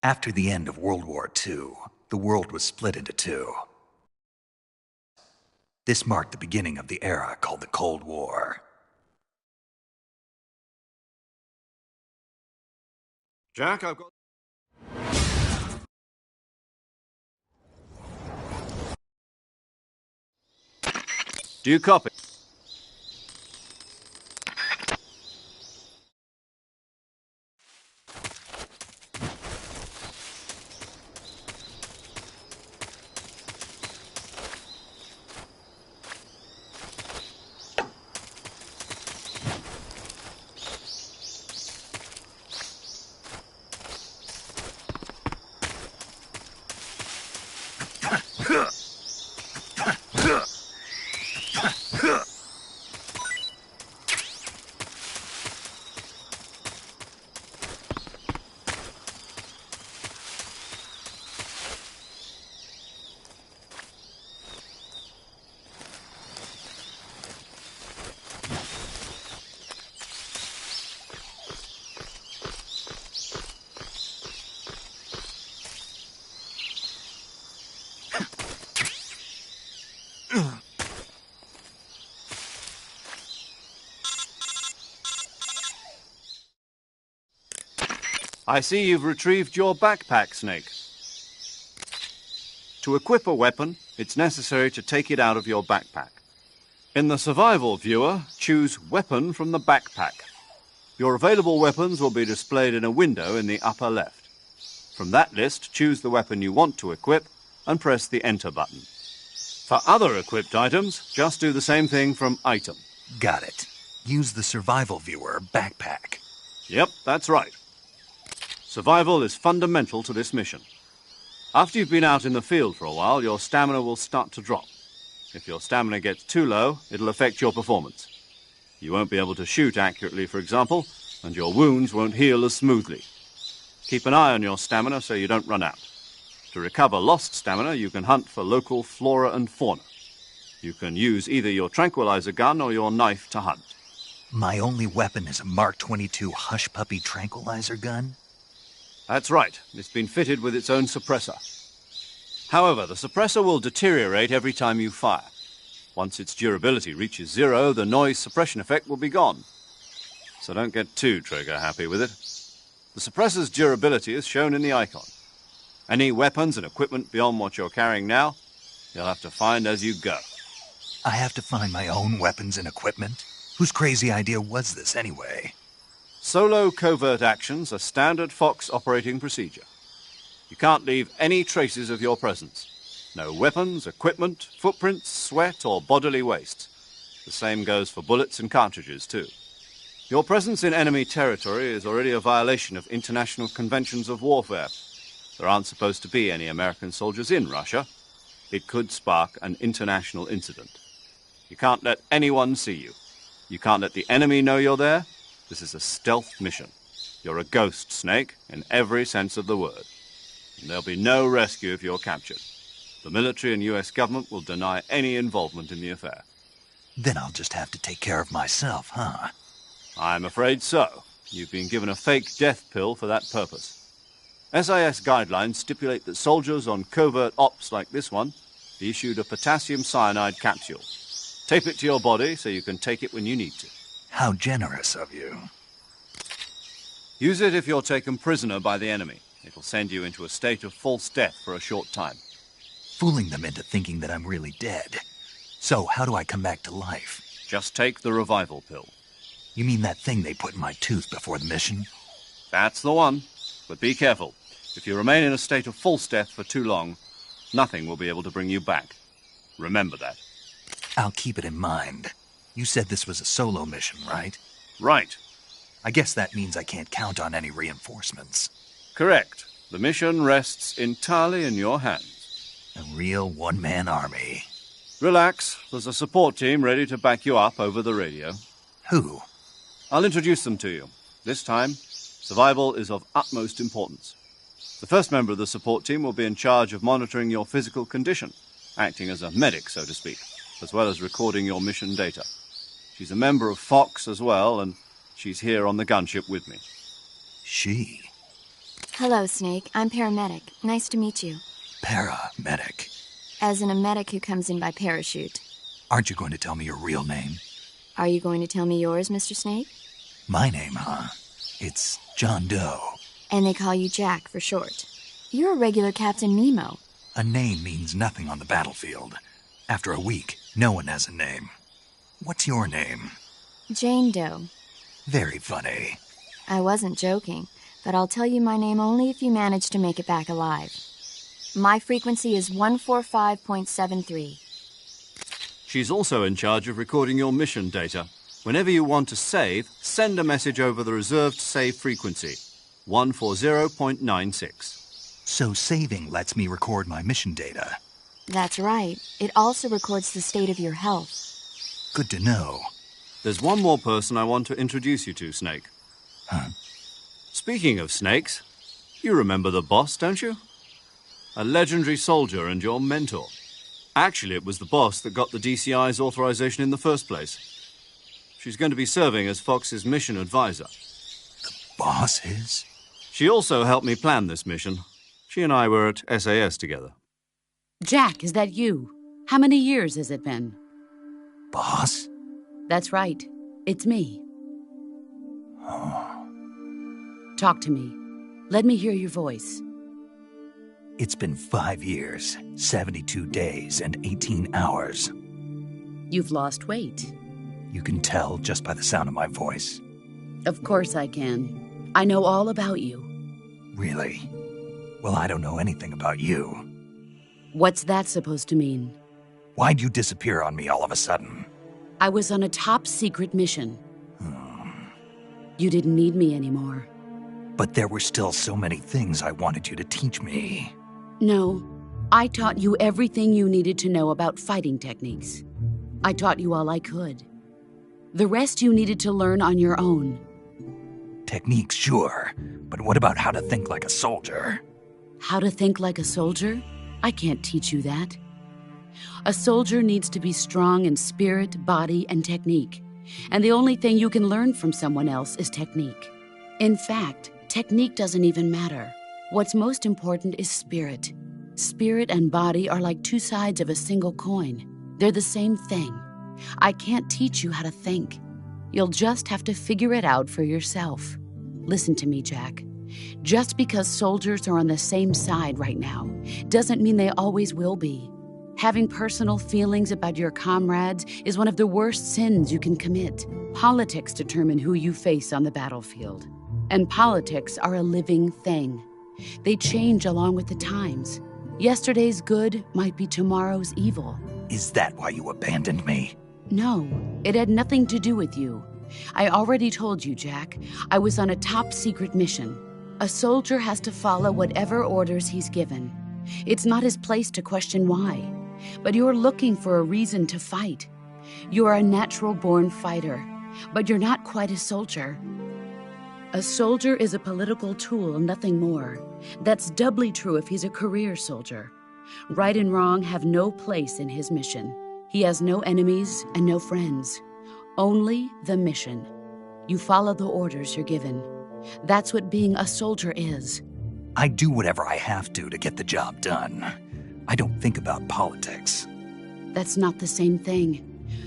After the end of World War II, the world was split into two. This marked the beginning of the era called the Cold War. Jack, I've got... Do you copy? I see you've retrieved your backpack, Snake. To equip a weapon, it's necessary to take it out of your backpack. In the survival viewer, choose Weapon from the backpack. Your available weapons will be displayed in a window in the upper left. From that list, choose the weapon you want to equip and press the Enter button. For other equipped items, just do the same thing from Item. Got it. Use the survival viewer backpack. Yep, that's right. Survival is fundamental to this mission. After you've been out in the field for a while, your stamina will start to drop. If your stamina gets too low, it'll affect your performance. You won't be able to shoot accurately, for example, and your wounds won't heal as smoothly. Keep an eye on your stamina so you don't run out. To recover lost stamina, you can hunt for local flora and fauna. You can use either your tranquilizer gun or your knife to hunt. My only weapon is a Mark 22 Hush Puppy tranquilizer gun? That's right. It's been fitted with its own suppressor. However, the suppressor will deteriorate every time you fire. Once its durability reaches 0, the noise suppression effect will be gone. So don't get too trigger-happy with it. The suppressor's durability is shown in the icon. Any weapons and equipment beyond what you're carrying now, you'll have to find as you go. I have to find my own weapons and equipment? Whose crazy idea was this, anyway? Solo covert actions are standard Fox operating procedure. You can't leave any traces of your presence. No weapons, equipment, footprints, sweat, or bodily waste. The same goes for bullets and cartridges, too. Your presence in enemy territory is already a violation of international conventions of warfare. There aren't supposed to be any American soldiers in Russia. It could spark an international incident. You can't let anyone see you. You can't let the enemy know you're there. This is a stealth mission. You're a ghost, Snake, in every sense of the word. And there'll be no rescue if you're captured. The military and US government will deny any involvement in the affair. Then I'll just have to take care of myself, huh? I'm afraid so. You've been given a fake death pill for that purpose. SIS guidelines stipulate that soldiers on covert ops like this one be issued a potassium cyanide capsule. Tape it to your body so you can take it when you need to. How generous of you. Use it if you're taken prisoner by the enemy. It'll send you into a state of false death for a short time. Fooling them into thinking that I'm really dead. So, how do I come back to life? Just take the revival pill. You mean that thing they put in my tooth before the mission? That's the one. But be careful. If you remain in a state of false death for too long, nothing will be able to bring you back. Remember that. I'll keep it in mind. You said this was a solo mission, right? Right. I guess that means I can't count on any reinforcements. Correct. The mission rests entirely in your hands. A real one-man army. Relax. There's a support team ready to back you up over the radio. Who? I'll introduce them to you. This time, survival is of utmost importance. The first member of the support team will be in charge of monitoring your physical condition, acting as a medic, so to speak, as well as recording your mission data. She's a member of Fox as well, and she's here on the gunship with me. She? Hello, Snake. I'm paramedic. Nice to meet you. Paramedic. As in a medic who comes in by parachute. Aren't you going to tell me your real name? Are you going to tell me yours, Mr. Snake? My name, huh? It's John Doe. And they call you Jack for short. You're a regular Captain Nemo. A name means nothing on the battlefield. After a week, no one has a name. What's your name? Jane Doe. Very funny. I wasn't joking, but I'll tell you my name only if you manage to make it back alive. My frequency is 145.73. She's also in charge of recording your mission data. Whenever you want to save, send a message over the reserved save frequency, 140.96. So saving lets me record my mission data. That's right. It also records the state of your health. Good to know. There's one more person I want to introduce you to, Snake. Huh? Speaking of snakes, you remember the boss, don't you? A legendary soldier and your mentor. Actually, it was the boss that got the DCI's authorization in the first place. She's going to be serving as Fox's mission advisor. The boss is? She also helped me plan this mission. She and I were at SAS together. Jack, is that you? How many years has it been? Boss? That's right. It's me. Oh. Talk to me. Let me hear your voice. It's been 5 years, 72 days, and 18 hours. You've lost weight. You can tell just by the sound of my voice. Of course I can. I know all about you. Really? Well, I don't know anything about you. What's that supposed to mean? Why'd you disappear on me all of a sudden? I was on a top-secret mission. You didn't need me anymore. But there were still so many things I wanted you to teach me. No, I taught you everything you needed to know about fighting techniques. I taught you all I could. The rest you needed to learn on your own. Techniques, sure. But what about how to think like a soldier? How to think like a soldier? I can't teach you that. A soldier needs to be strong in spirit, body, and technique. And the only thing you can learn from someone else is technique. In fact, technique doesn't even matter. What's most important is spirit. Spirit and body are like two sides of a single coin. They're the same thing. I can't teach you how to think. You'll just have to figure it out for yourself. Listen to me, Jack. Just because soldiers are on the same side right now doesn't mean they always will be. Having personal feelings about your comrades is one of the worst sins you can commit. Politics determine who you face on the battlefield. And politics are a living thing. They change along with the times. Yesterday's good might be tomorrow's evil. Is that why you abandoned me? No, it had nothing to do with you. I already told you, Jack. I was on a top-secret mission. A soldier has to follow whatever orders he's given. It's not his place to question why. But you're looking for a reason to fight. You're a natural-born fighter, but you're not quite a soldier. A soldier is a political tool, nothing more. That's doubly true if he's a career soldier. Right and wrong have no place in his mission. He has no enemies and no friends. Only the mission. You follow the orders you're given. That's what being a soldier is. I do whatever I have to get the job done. I don't think about politics. That's not the same thing.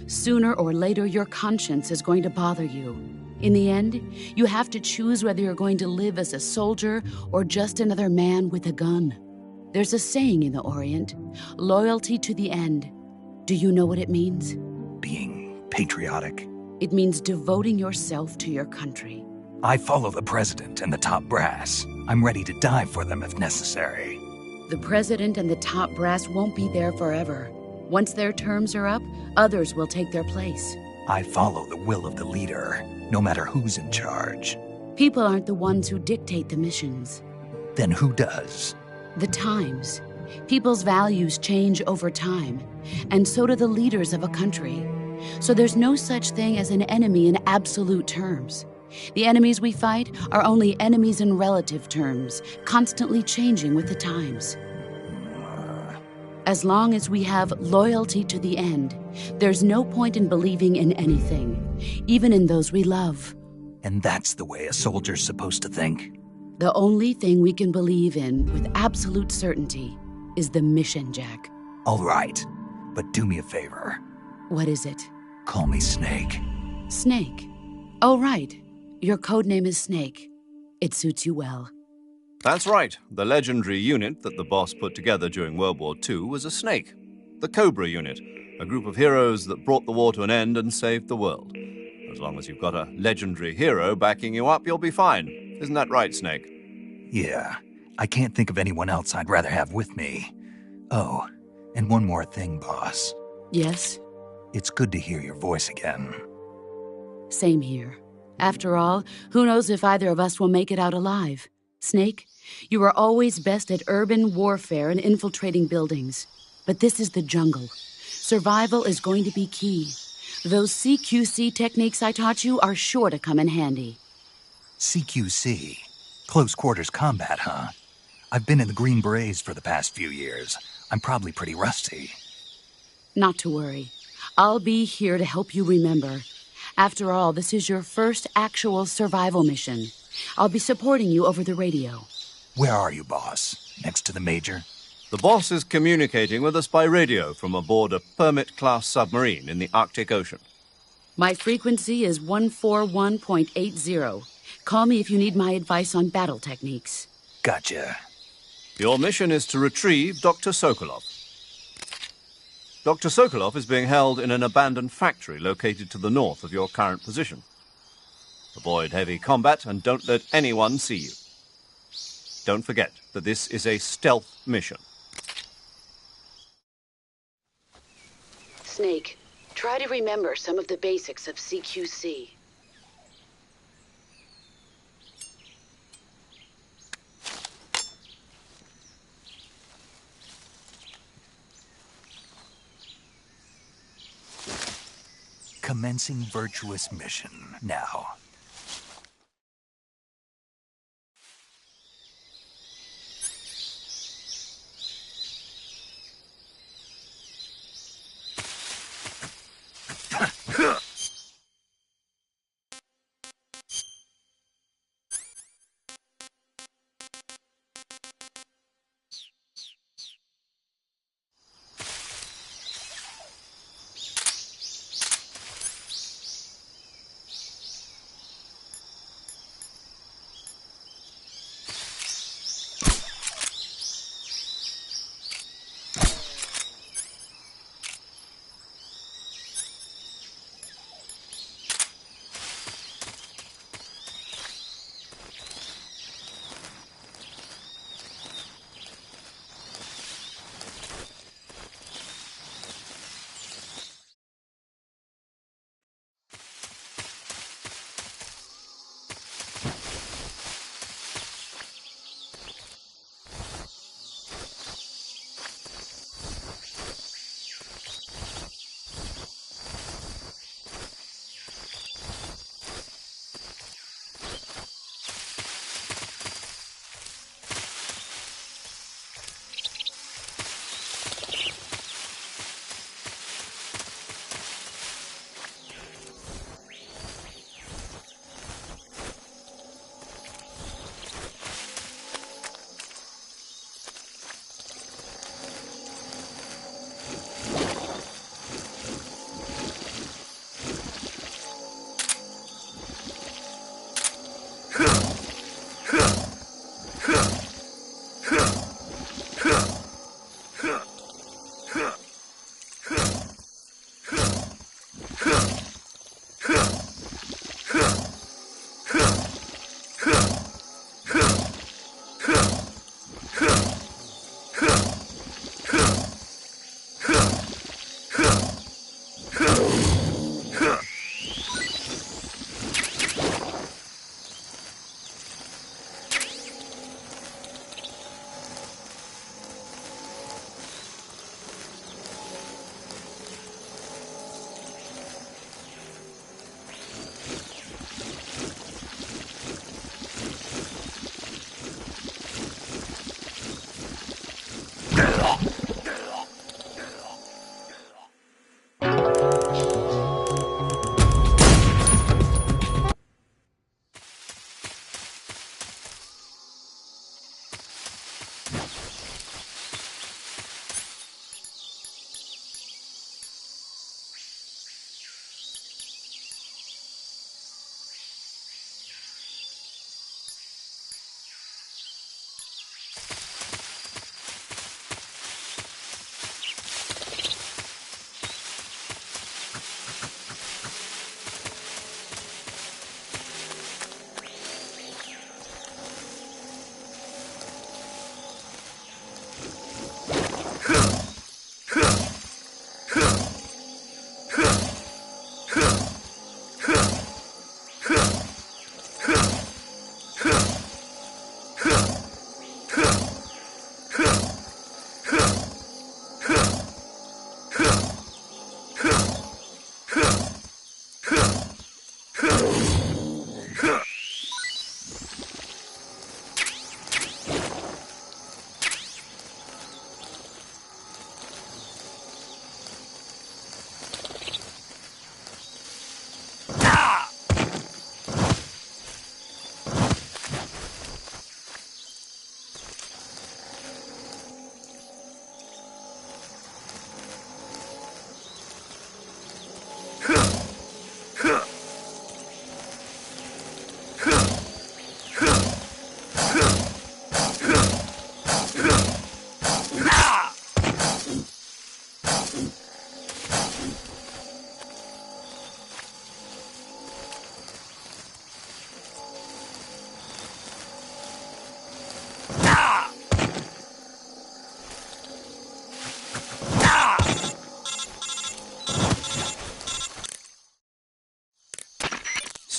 Sooner or later, your conscience is going to bother you. In the end, you have to choose whether you're going to live as a soldier or just another man with a gun. There's a saying in the Orient, loyalty to the end. Do you know what it means? Being patriotic. It means devoting yourself to your country. I follow the president and the top brass. I'm ready to die for them if necessary. The president and the top brass won't be there forever. Once their terms are up, others will take their place. I follow the will of the leader, no matter who's in charge. People aren't the ones who dictate the missions. Then who does? The times. People's values change over time, and so do the leaders of a country. So there's no such thing as an enemy in absolute terms. The enemies we fight are only enemies in relative terms, constantly changing with the times. As long as we have loyalty to the end, there's no point in believing in anything, even in those we love. And that's the way a soldier's supposed to think? The only thing we can believe in with absolute certainty is the mission, Jack. All right, but do me a favor. What is it? Call me Snake. Snake. Oh, right. Your code name is Snake. It suits you well. That's right. The legendary unit that the boss put together during World War II was a snake. The Cobra unit, a group of heroes that brought the war to an end and saved the world. As long as you've got a legendary hero backing you up, you'll be fine. Isn't that right, Snake? Yeah, I can't think of anyone else I'd rather have with me. Oh, and one more thing, boss. Yes? It's good to hear your voice again. Same here. After all, who knows if either of us will make it out alive? Snake, you are always best at urban warfare and infiltrating buildings. But this is the jungle. Survival is going to be key. Those CQC techniques I taught you are sure to come in handy. CQC? Close quarters combat, huh? I've been in the Green Berets for the past few years. I'm probably pretty rusty. Not to worry. I'll be here to help you remember. After all, this is your first actual survival mission. I'll be supporting you over the radio. Where are you, boss? Next to the Major? The boss is communicating with us by radio from aboard a Permit-class submarine in the Arctic Ocean. My frequency is 141.80. Call me if you need my advice on battle techniques. Gotcha. Your mission is to retrieve Dr. Sokolov. Dr. Sokolov is being held in an abandoned factory located to the north of your current position. Avoid heavy combat and don't let anyone see you. Don't forget that this is a stealth mission. Snake, try to remember some of the basics of CQC. Commencing virtuous mission now.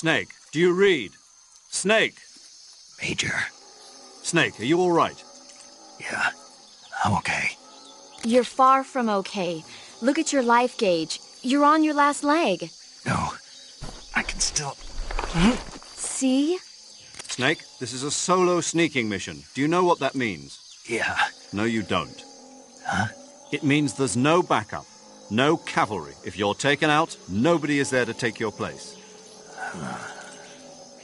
Snake, do you read? Snake! Major. Snake, are you all right? Yeah, I'm okay. You're far from okay. Look at your life gauge. You're on your last leg. No, I can still... See? Snake, this is a solo sneaking mission. Do you know what that means? Yeah. No, you don't. Huh? It means there's no backup, no cavalry. If you're taken out, nobody is there to take your place.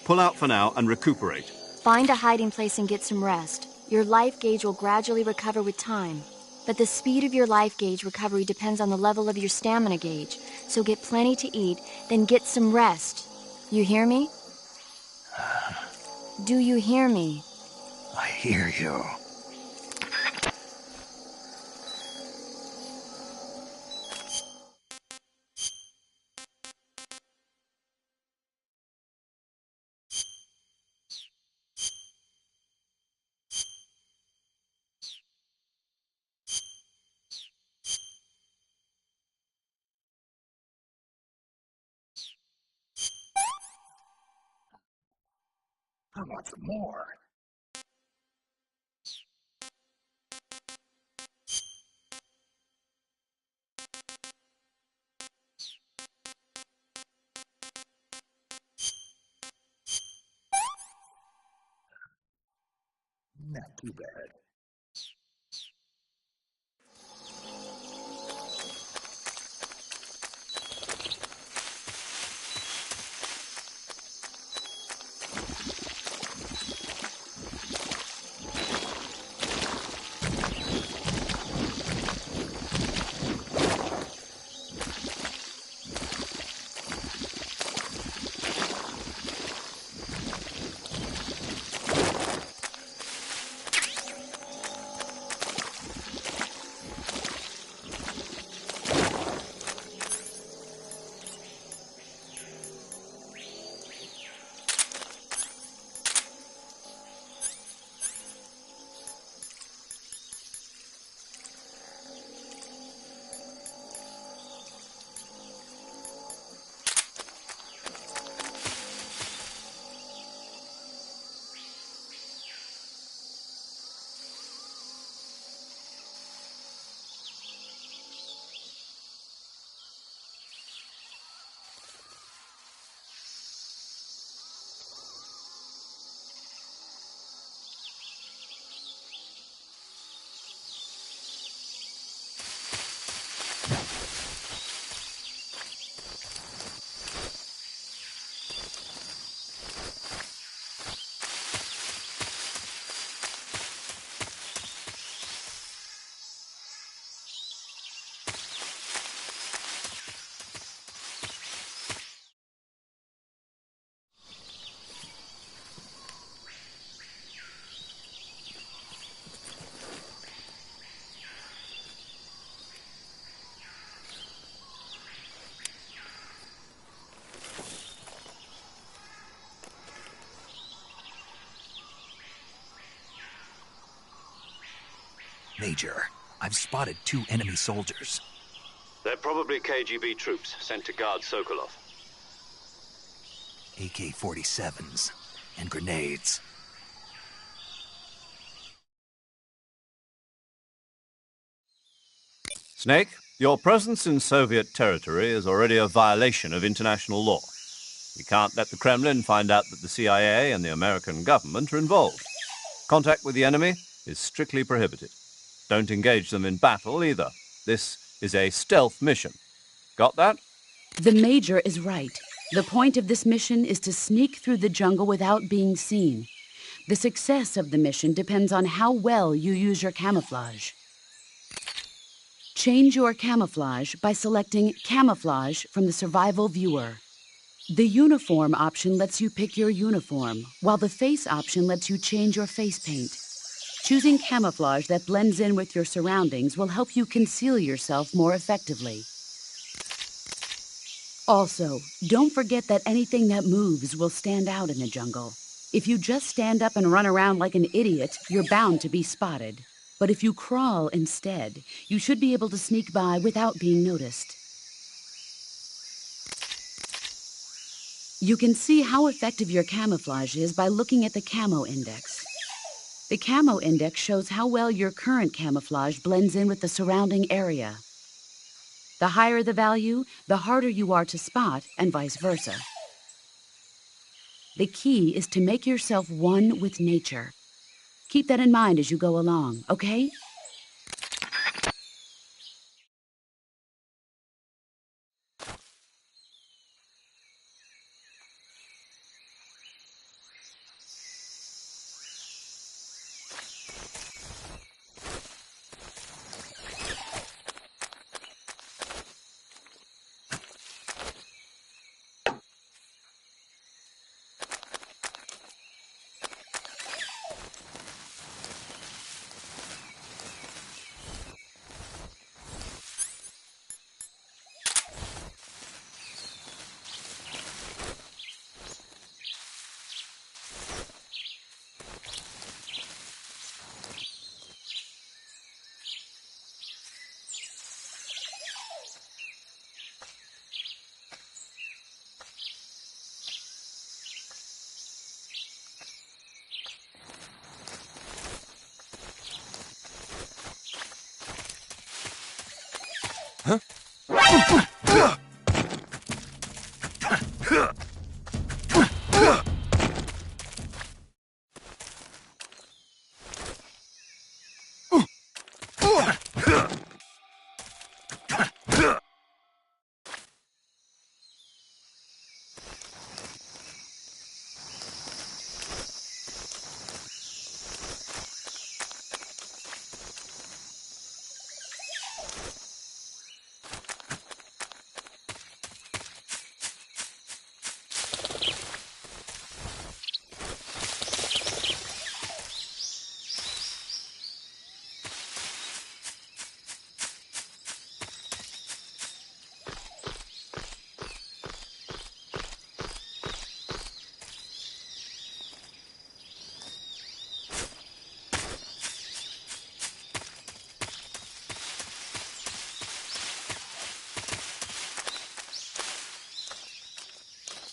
Pull out for now and recuperate. Find a hiding place and get some rest. Your life gauge will gradually recover with time. But the speed of your life gauge recovery depends on the level of your stamina gauge. So get plenty to eat, then get some rest. You hear me? Do you hear me? I hear you. I want some more. Not too bad. Major, I've spotted 2 enemy soldiers. They're probably KGB troops sent to guard Sokolov. AK-47s and grenades. Snake, your presence in Soviet territory is already a violation of international law. We can't let the Kremlin find out that the CIA and the American government are involved. Contact with the enemy is strictly prohibited. Don't engage them in battle either. This is a stealth mission. Got that? The Major is right. The point of this mission is to sneak through the jungle without being seen. The success of the mission depends on how well you use your camouflage. Change your camouflage by selecting Camouflage from the Survival Viewer. The Uniform option lets you pick your uniform, while the Face option lets you change your face paint. Choosing camouflage that blends in with your surroundings will help you conceal yourself more effectively. Also, don't forget that anything that moves will stand out in the jungle. If you just stand up and run around like an idiot, you're bound to be spotted. But if you crawl instead, you should be able to sneak by without being noticed. You can see how effective your camouflage is by looking at the camo index. The camo index shows how well your current camouflage blends in with the surrounding area. The higher the value, the harder you are to spot, and vice versa. The key is to make yourself one with nature. Keep that in mind as you go along, okay?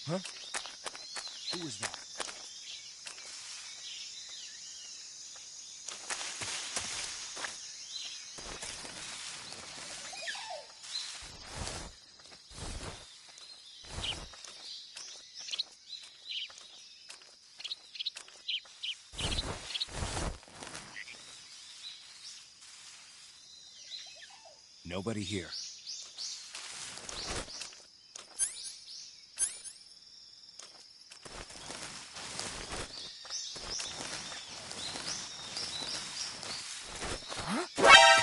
Huh? Who was that? Nobody here.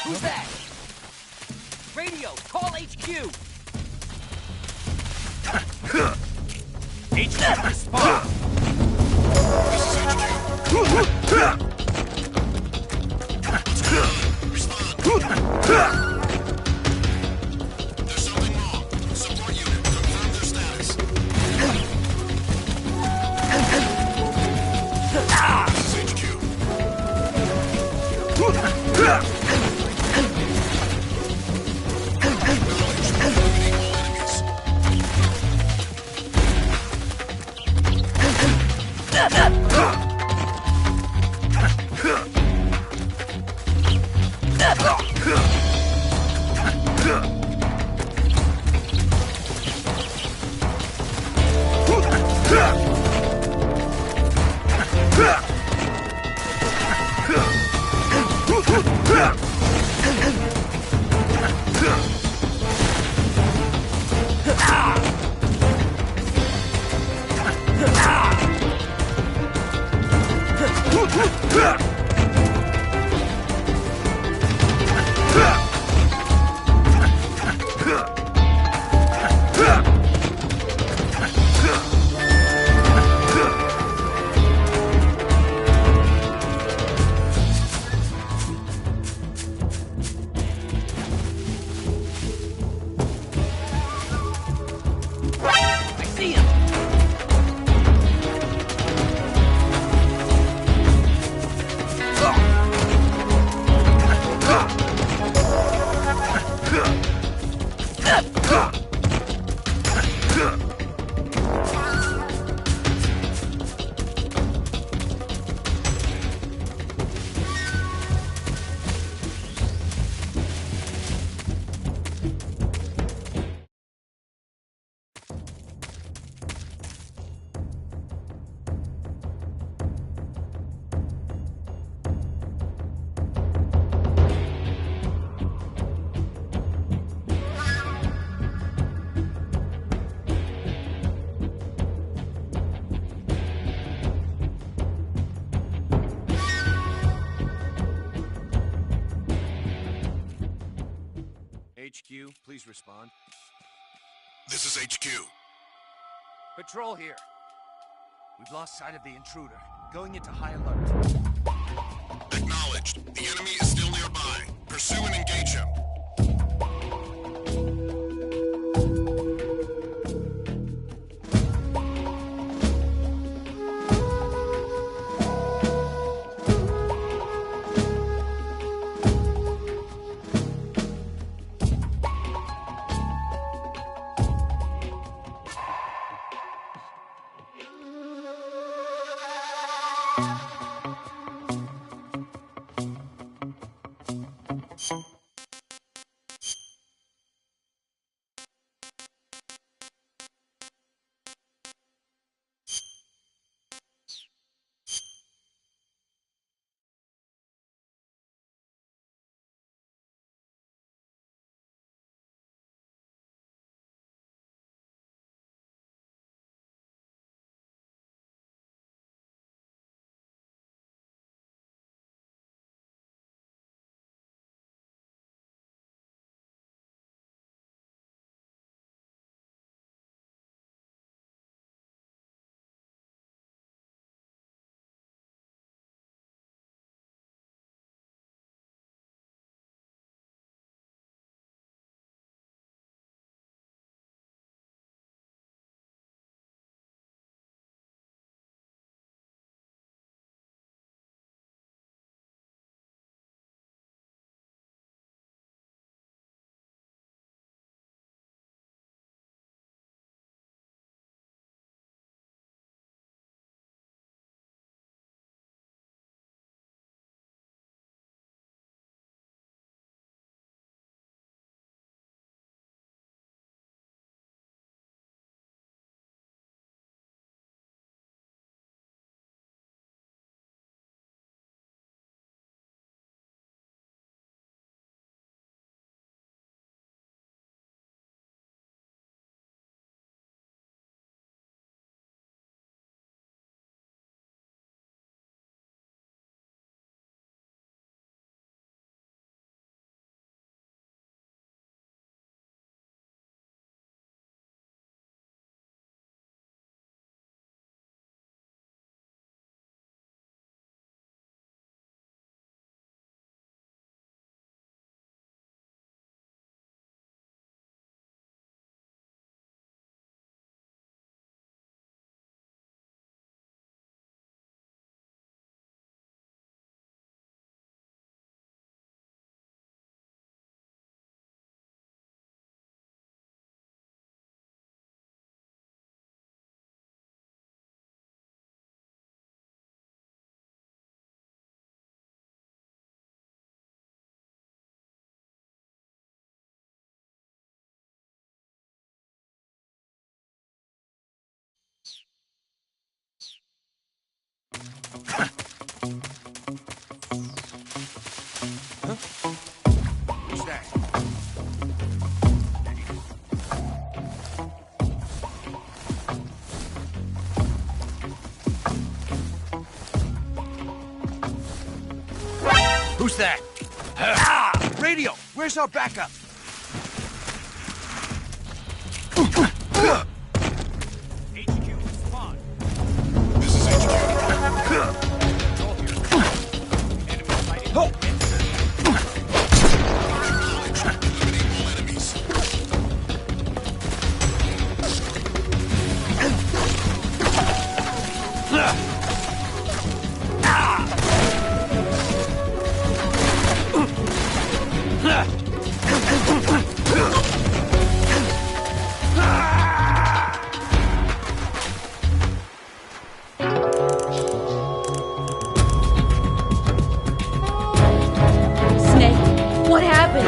Who's that? Radio, call HQ! HQ, respond! There's something wrong. Support unit, confirm their status. This is HQ. Huh? HQ, please respond. This is HQ. Patrol here. We've lost sight of the intruder. Going into high alert. Acknowledged. The enemy is still nearby. Pursue and engage him. Who's that? Who's that? Radio! Where's our backup? HQ, respond. This is HQ. Control here. Enemy sighted. Acknowledged. Eliminate all enemies. Snake, what happened?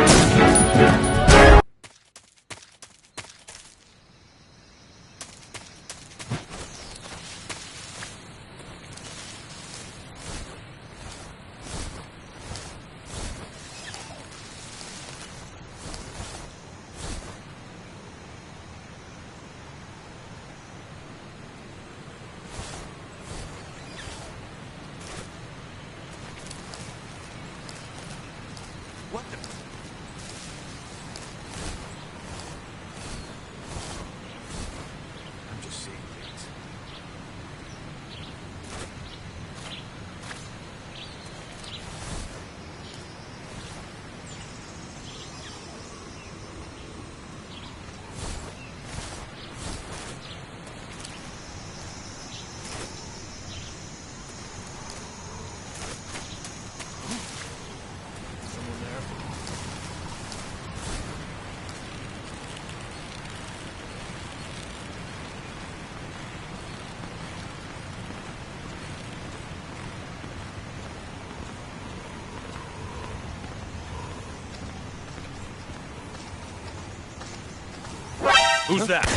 What the? Who's that?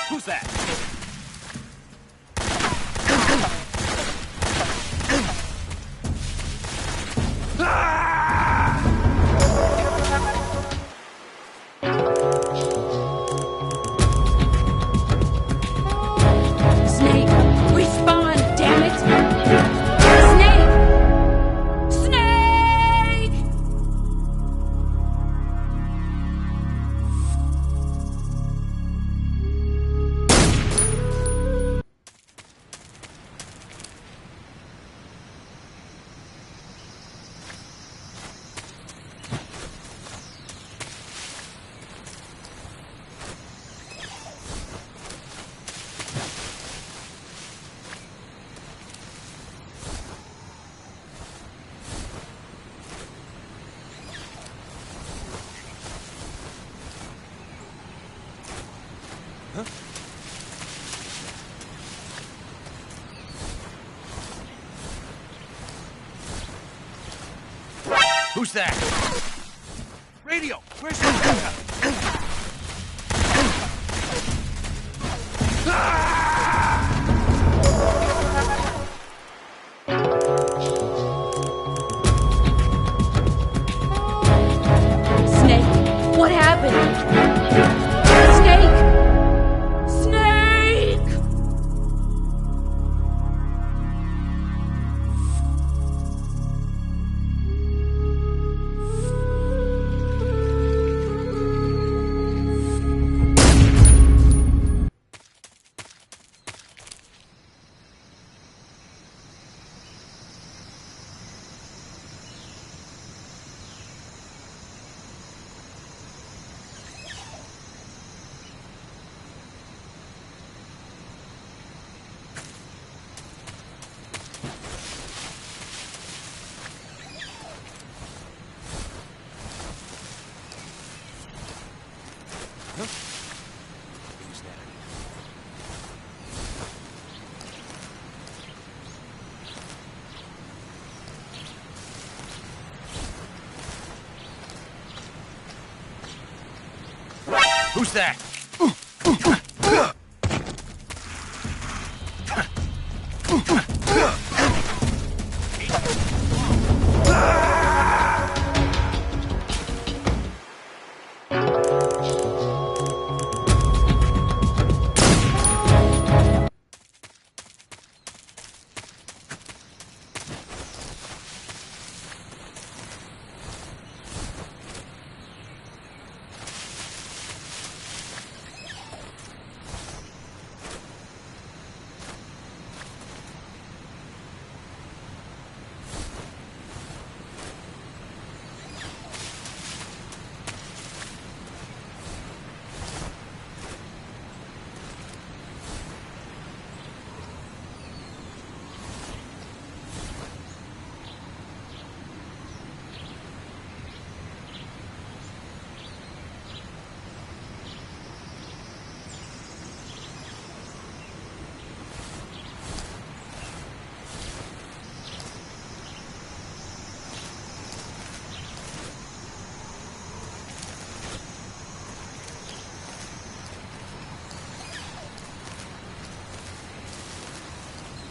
Who's that? Snake, respawn, damn it! Snake! Snake! Who's that? Radio, where's your backup? Snake, what happened? Who's that?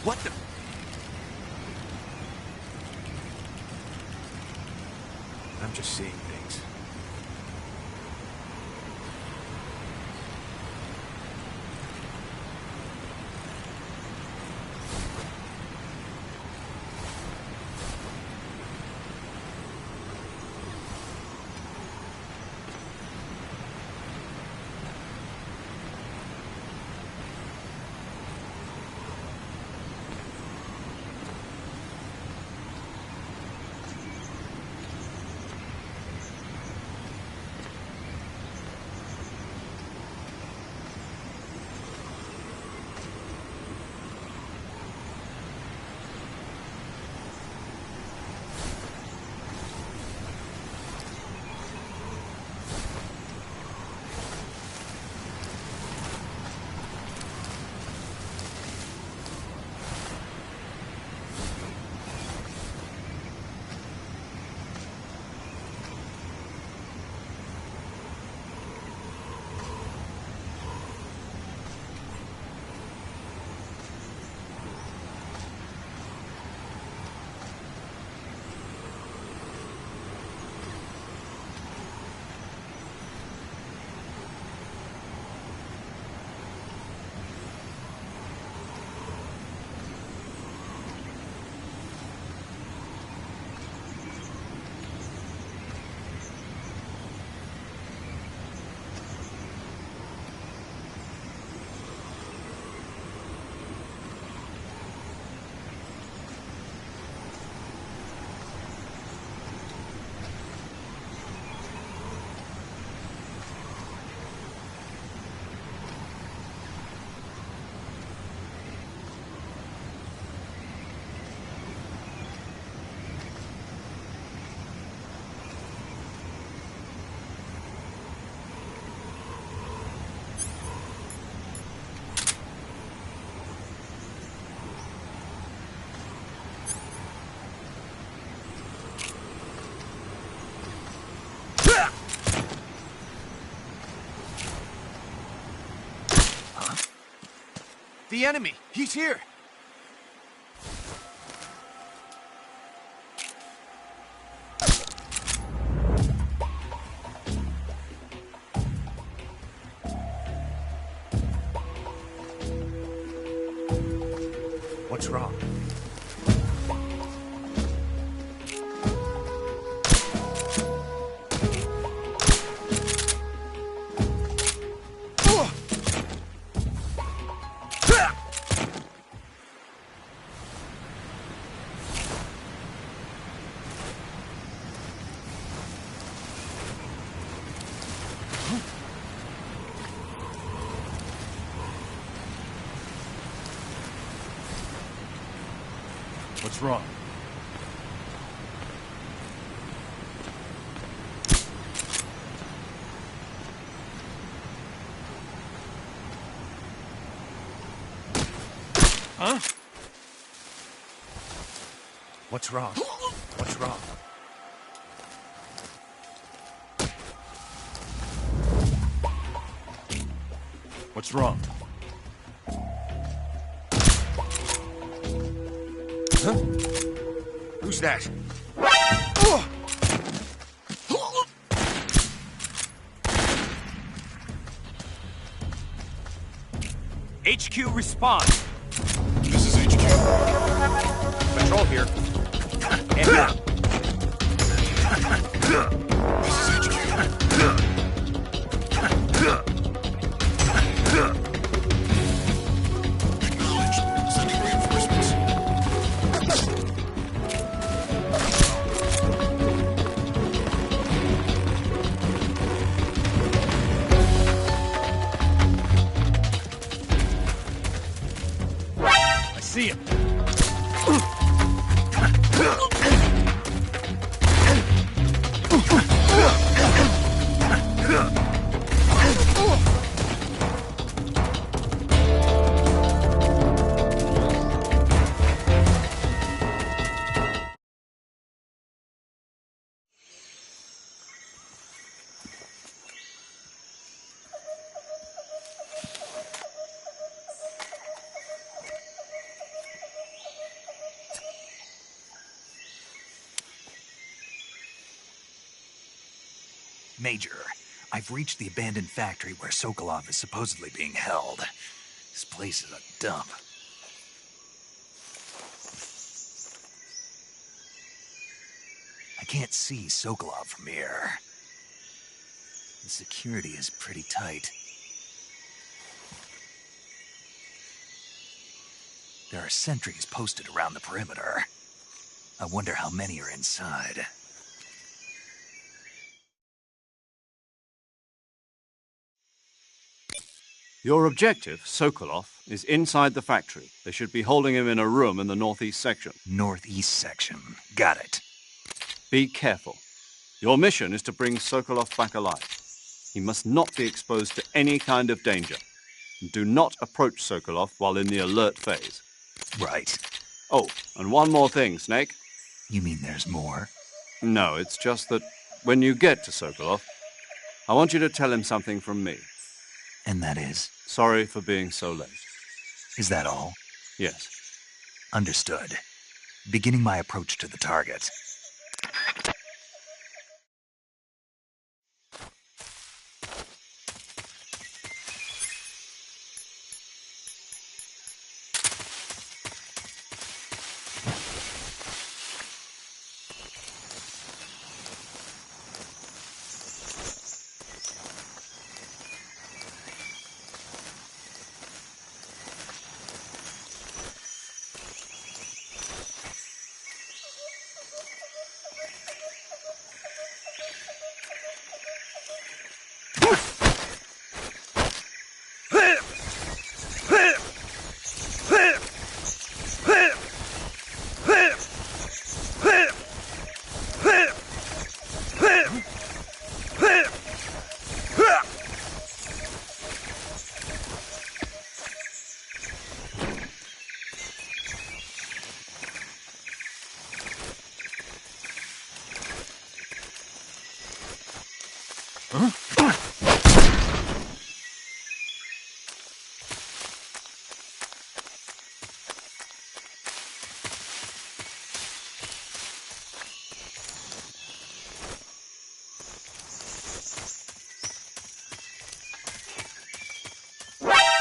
What the? I'm just seeing things. The enemy! He's here! What's wrong? What's wrong? Huh? What's wrong? What's wrong? What's wrong? Huh? Who's that? HQ respond. This is HQ. Patrol here. And now. This is HQ. Acknowledged. Sending reinforcements. I see him. Major, I've reached the abandoned factory where Sokolov is supposedly being held. This place is a dump. I can't see Sokolov from here. The security is pretty tight. There are sentries posted around the perimeter. I wonder how many are inside. Your objective, Sokolov, is inside the factory. They should be holding him in a room in the northeast section. Northeast section. Got it. Be careful. Your mission is to bring Sokolov back alive. He must not be exposed to any kind of danger. And do not approach Sokolov while in the alert phase. Right. Oh, and one more thing, Snake. You mean there's more? No, it's just that when you get to Sokolov, I want you to tell him something from me. And that is? Sorry for being so late. Is that all? Yes. Understood. Beginning my approach to the target.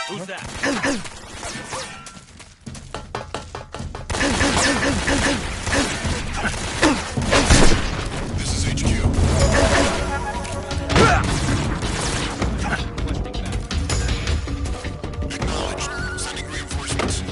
Who's that? This is HQ. Acknowledged. Sending reinforcements.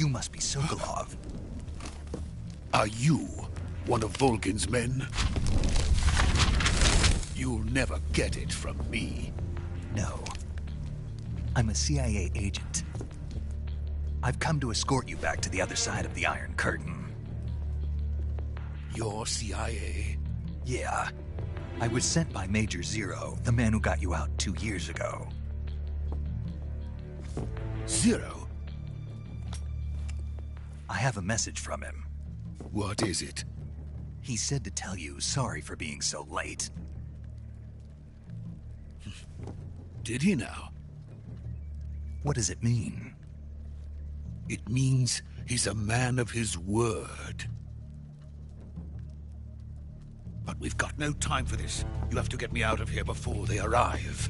You must be Sokolov. Are you one of Volgin's men? You'll never get it from me. No. I'm a CIA agent. I've come to escort you back to the other side of the Iron Curtain. You're CIA? Yeah. I was sent by Major Zero, the man who got you out 2 years ago. Zero? I have a message from him. What is it? He said to tell you sorry for being so late. Did he now? What does it mean? It means he's a man of his word. But we've got no time for this. You have to get me out of here before they arrive.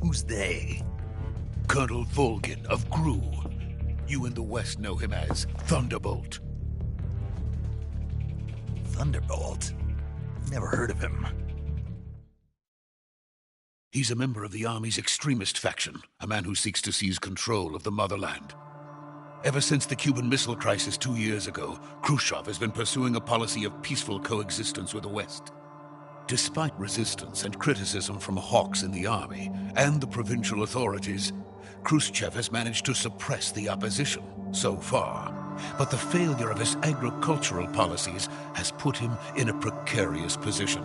Who's they? Colonel Volgin of GRU. You in the West know him as Thunderbolt. Thunderbolt? Never heard of him. He's a member of the Army's extremist faction, a man who seeks to seize control of the motherland. Ever since the Cuban Missile Crisis 2 years ago, Khrushchev has been pursuing a policy of peaceful coexistence with the West. Despite resistance and criticism from hawks in the army and the provincial authorities, Khrushchev has managed to suppress the opposition so far. But the failure of his agricultural policies has put him in a precarious position.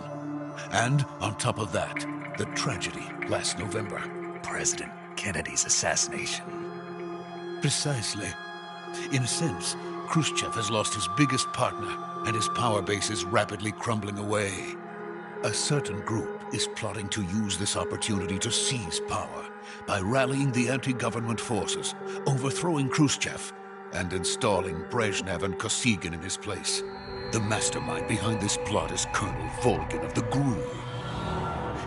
And on top of that, the tragedy last November. President Kennedy's assassination. Precisely. In a sense, Khrushchev has lost his biggest partner, and his power base is rapidly crumbling away. A certain group is plotting to use this opportunity to seize power by rallying the anti-government forces, overthrowing Khrushchev, and installing Brezhnev and Kosygin in his place. The mastermind behind this plot is Colonel Volgin of the GRU.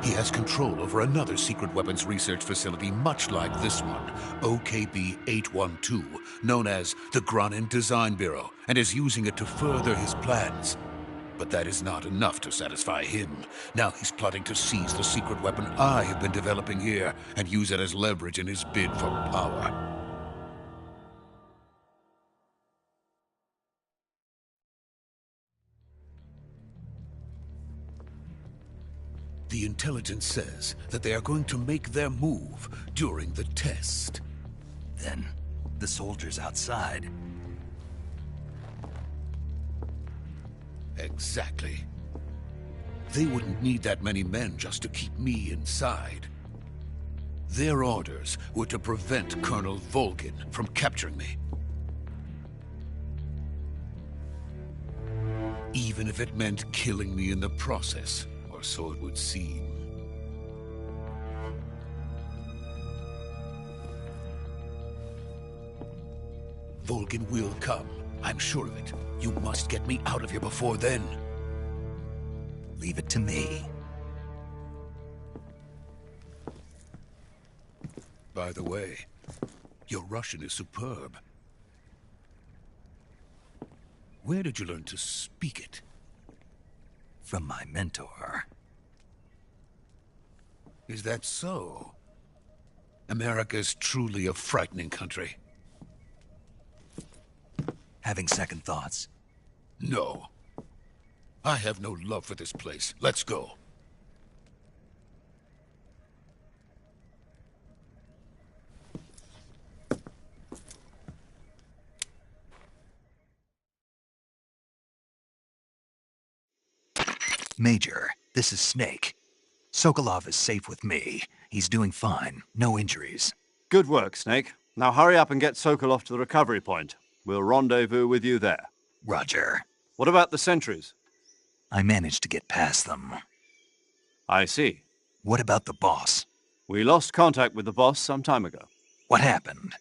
He has control over another secret weapons research facility much like this one, OKB-812, known as the Granin Design Bureau, and is using it to further his plans. But that is not enough to satisfy him. Now he's plotting to seize the secret weapon I have been developing here and use it as leverage in his bid for power. The intelligence says that they are going to make their move during the test. Then, the soldiers outside. Exactly. They wouldn't need that many men just to keep me inside. Their orders were to prevent Colonel Volgin from capturing me. Even if it meant killing me in the process. So it would seem. Volgin will come. I'm sure of it. You must get me out of here before then. Leave it to me. By the way, your Russian is superb. Where did you learn to speak it? From my mentor. Is that so? America is truly a frightening country. Having second thoughts? No. I have no love for this place. Let's go. Major, this is Snake. Sokolov is safe with me. He's doing fine. No injuries. Good work, Snake. Now hurry up and get Sokolov to the recovery point. We'll rendezvous with you there. Roger. What about the sentries? I managed to get past them. I see. What about the boss? We lost contact with the boss some time ago. What happened?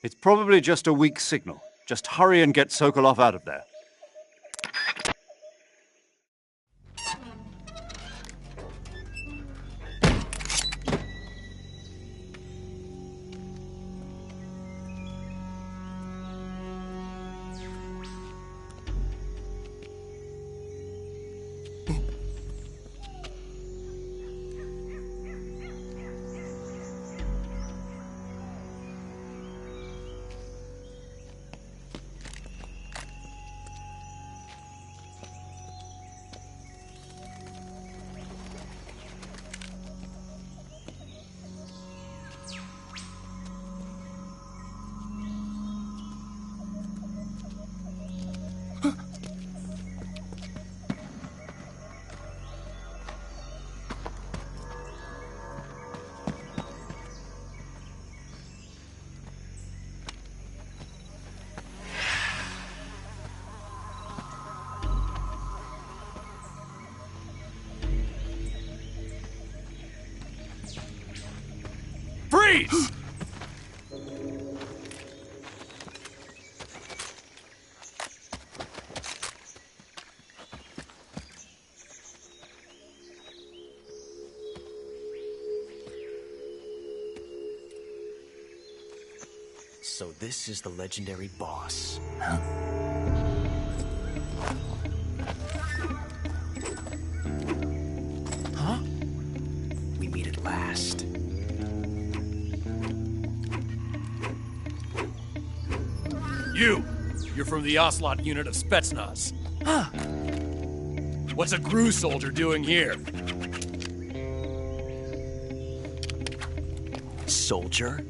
It's probably just a weak signal. Just hurry and get Sokolov out of there. Freeze! So this is the legendary boss. Huh? We meet at last. You're from the Ocelot unit of Spetsnaz. Huh. What's a GRU soldier doing here? Soldier?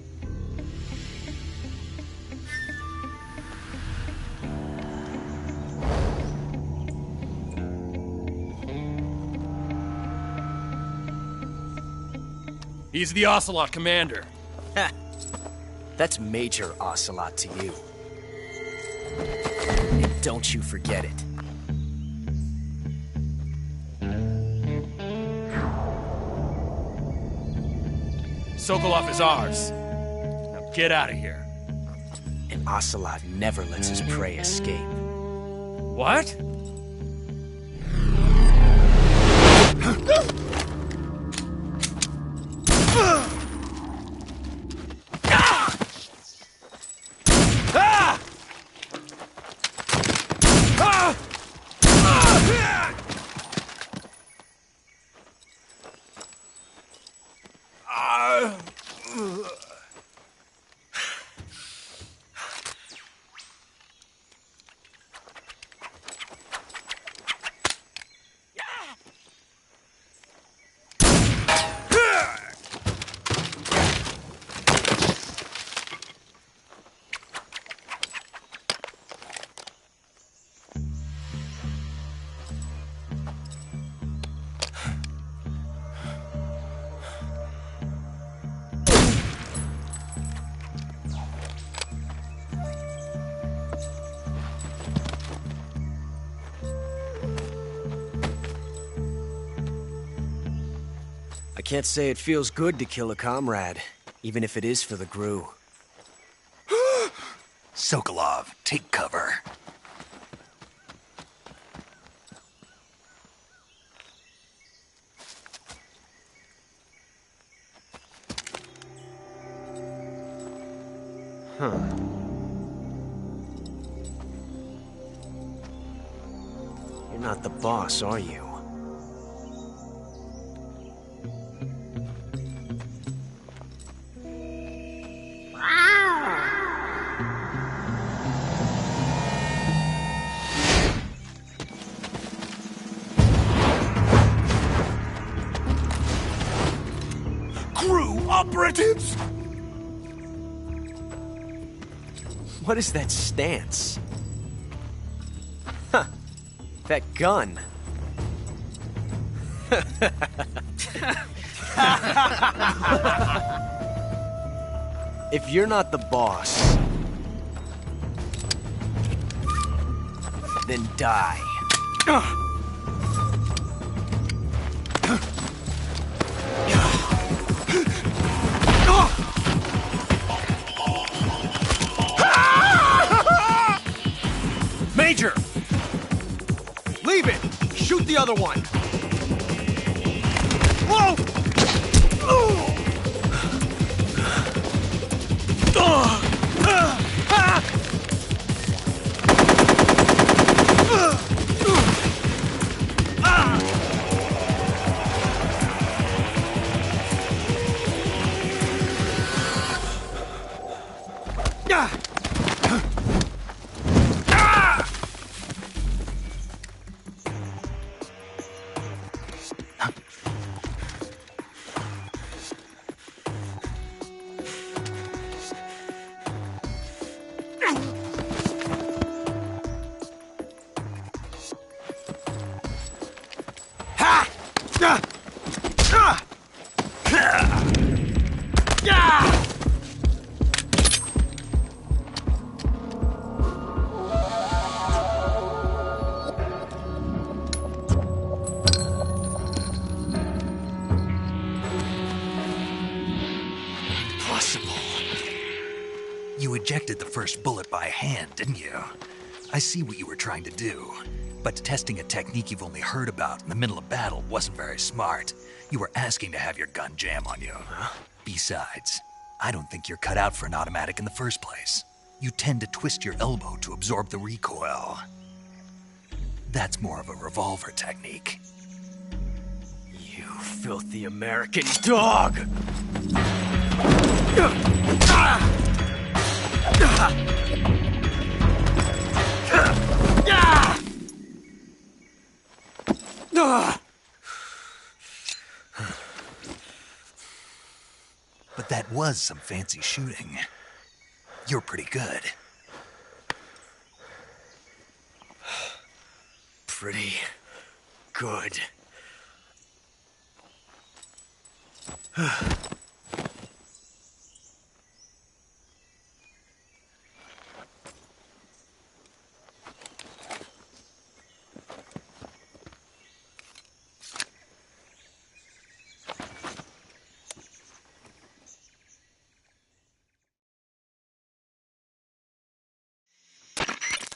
He's the Ocelot commander. Ha! That's Major Ocelot to you. And don't you forget it. Sokolov is ours. Now get out of here. And Ocelot never lets his prey escape. What? I can't say it feels good to kill a comrade, even if it is for the GRU. Sokolov, take cover. Huh. You're not the boss, are you? GRU operatives! What is that stance? Huh. That gun. If you're not the boss, then die. Major! Leave it! Shoot the other one! Whoa! ejected the first bullet by hand, didn't you? I see what you were trying to do. But testing a technique you've only heard about in the middle of battle wasn't very smart. You were asking to have your gun jam on you. Huh? Besides, I don't think you're cut out for an automatic in the first place. You tend to twist your elbow to absorb the recoil. That's more of a revolver technique. You filthy American dog! But that was some fancy shooting. You're pretty good. Pretty good.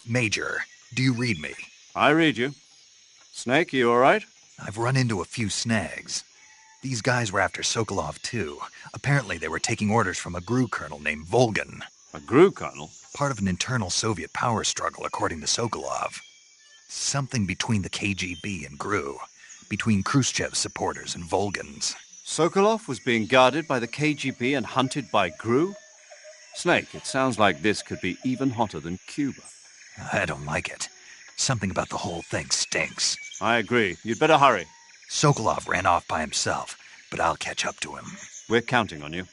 Major, do you read me? I read you. Snake, you all right? I've run into a few snags. These guys were after Sokolov, too. Apparently they were taking orders from a GRU colonel named Volgan. A GRU colonel? Part of an internal Soviet power struggle, according to Sokolov. Something between the KGB and GRU. Between Khrushchev's supporters and Volgan's. Sokolov was being guarded by the KGB and hunted by GRU? Snake, it sounds like this could be even hotter than Cuba. I don't like it. Something about the whole thing stinks. I agree. You'd better hurry. Sokolov ran off by himself, but I'll catch up to him. We're counting on you.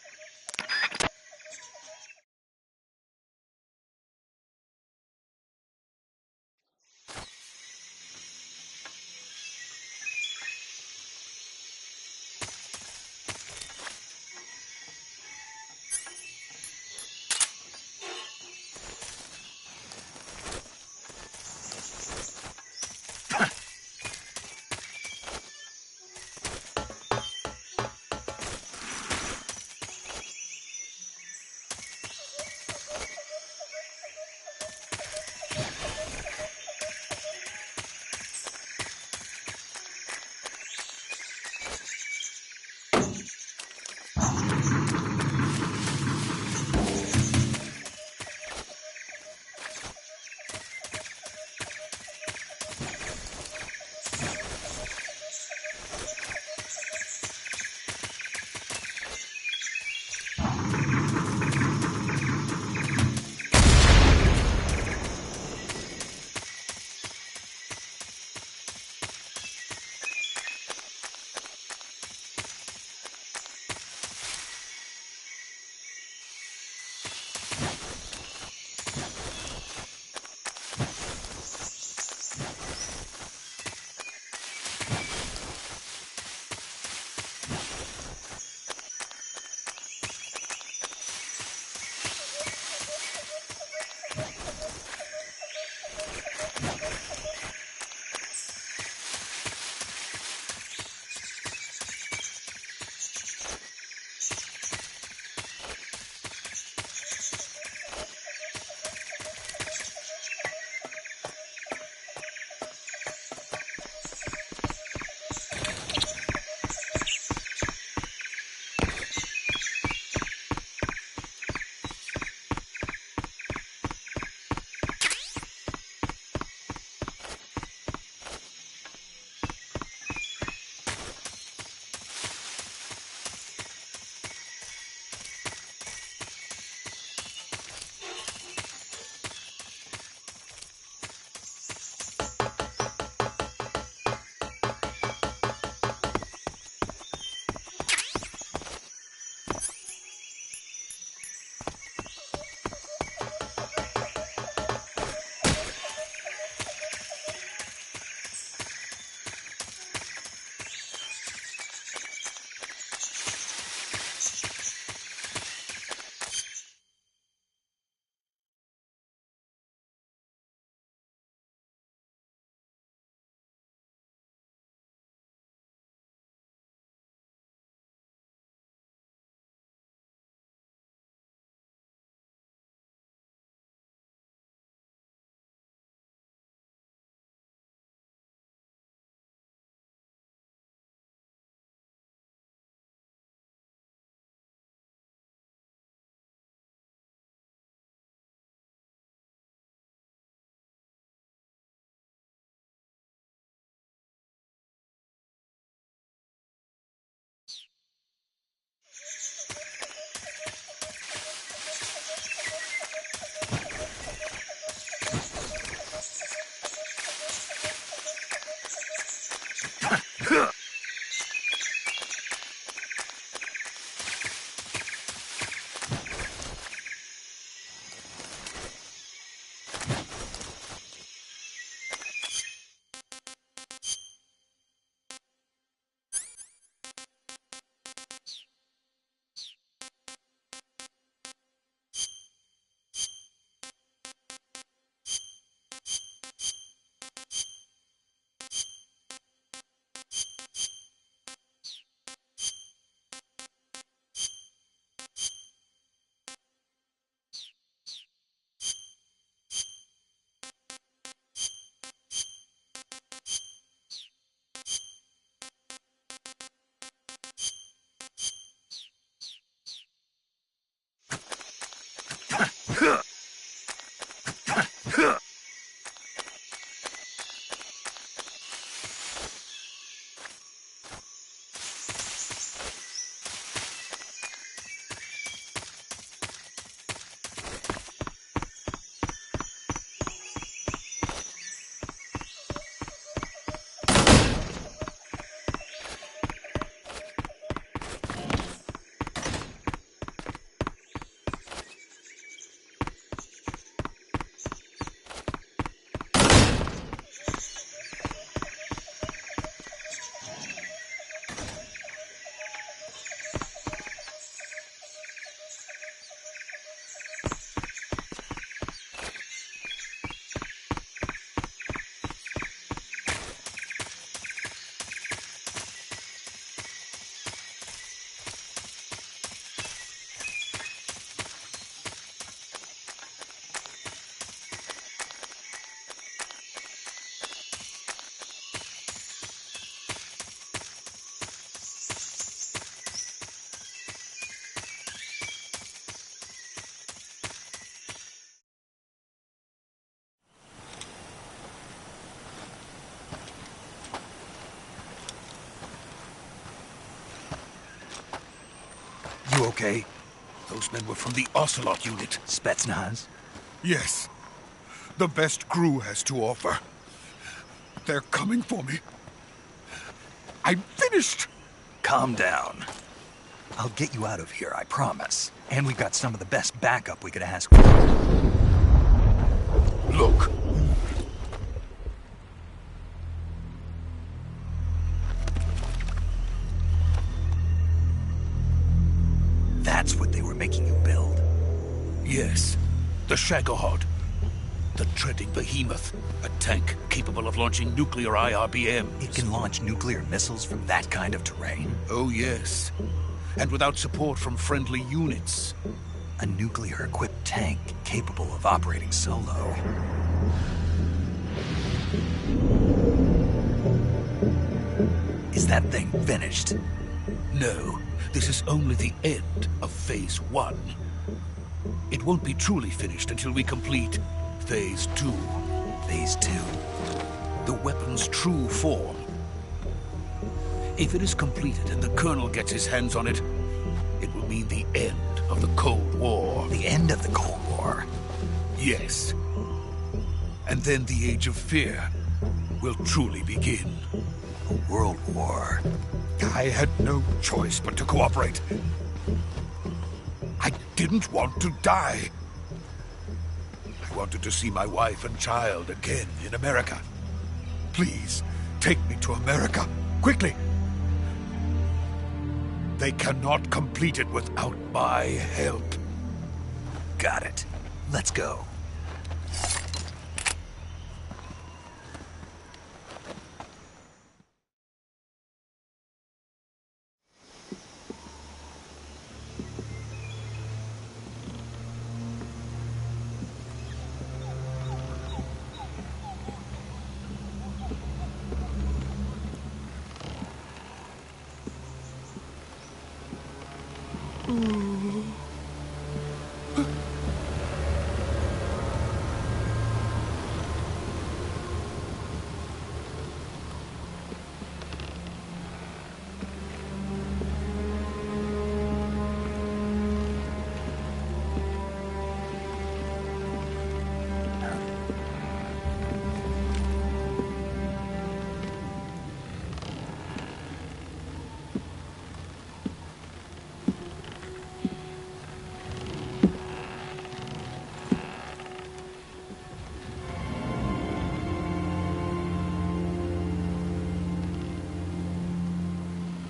You okay? Those men were from the Ocelot unit. Spetsnaz? Yes. The best crew has to offer. They're coming for me. I'm finished! Calm down. I'll get you out of here, I promise. And we've got some of the best backup we could ask for. Look. That's what they were making you build? Yes. The Shagohod. The treading behemoth. A tank capable of launching nuclear IRBMs. It can launch nuclear missiles from that kind of terrain? Oh, yes. And without support from friendly units. A nuclear-equipped tank capable of operating solo. Is that thing finished? No. This is only the end of Phase 1. It won't be truly finished until we complete Phase 2. Phase 2? The weapon's true form. If it is completed and the Colonel gets his hands on it, it will mean the end of the Cold War. The end of the Cold War? Yes. And then the Age of Fear will truly begin. A world war? I had no choice but to cooperate. I didn't want to die. I wanted to see my wife and child again in America. Please, take me to America, quickly. They cannot complete it without my help. Got it. Let's go.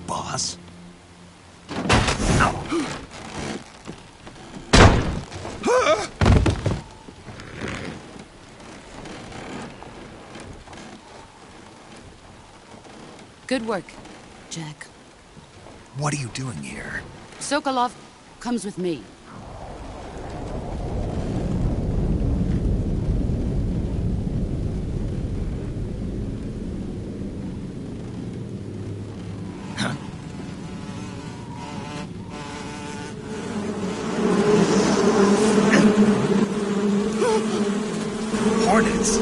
Boss? Good work, Jack. What are you doing here? Sokolov comes with me. Hornets!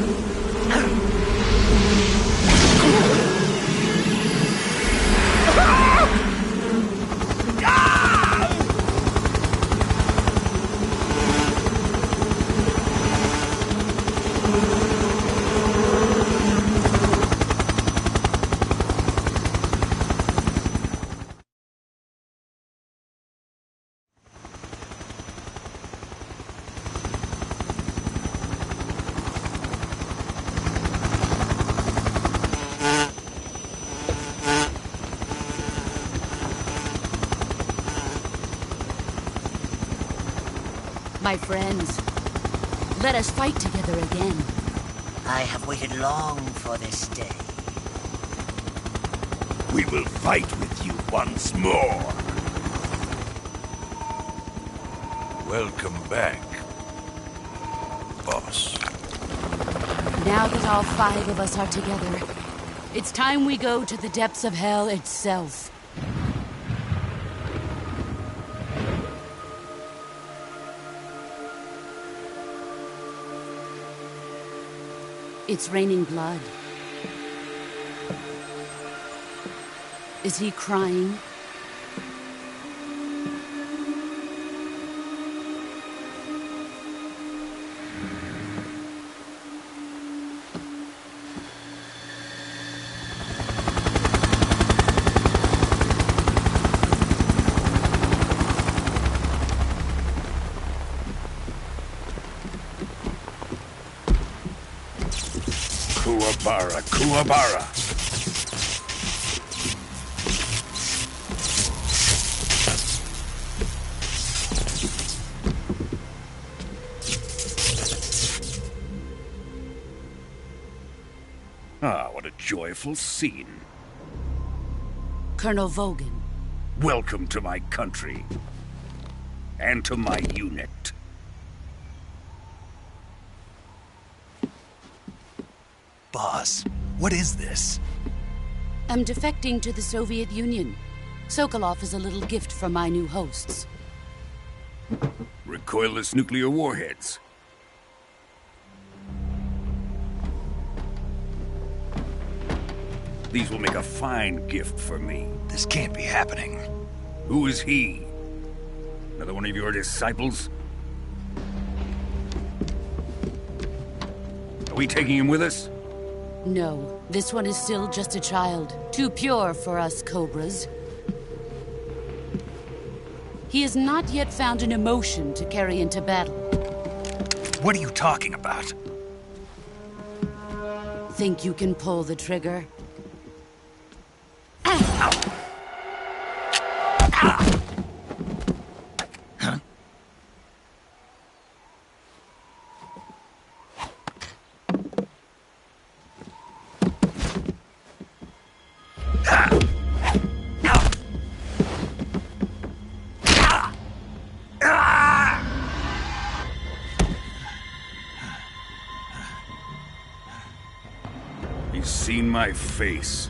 My friends, let us fight together again. I have waited long for this day. We will fight with you once more. Welcome back, boss. Now that all 5 of us are together, it's time we go to the depths of hell itself. It's raining blood. Is he crying? Bara Kuwabara. Ah, what a joyful scene. Colonel Vogan. Welcome to my country. And to my unit. Boss, what is this? I'm defecting to the Soviet Union. Sokolov is a little gift from my new hosts. Recoilless nuclear warheads. These will make a fine gift for me. This can't be happening. Who is he? Another one of your disciples? Are we taking him with us? No, this one is still just a child. Too pure for us Cobras. He has not yet found an emotion to carry into battle. What are you talking about? Think you can pull the trigger? He's seen my face.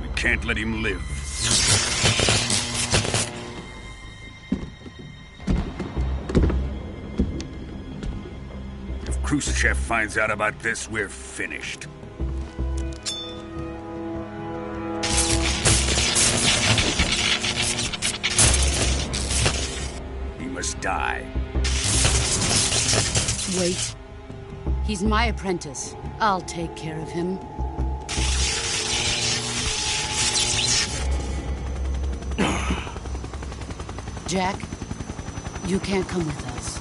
We can't let him live. If Khrushchev finds out about this, we're finished. He must die. Wait. He's my apprentice. I'll take care of him. Jack, you can't come with us.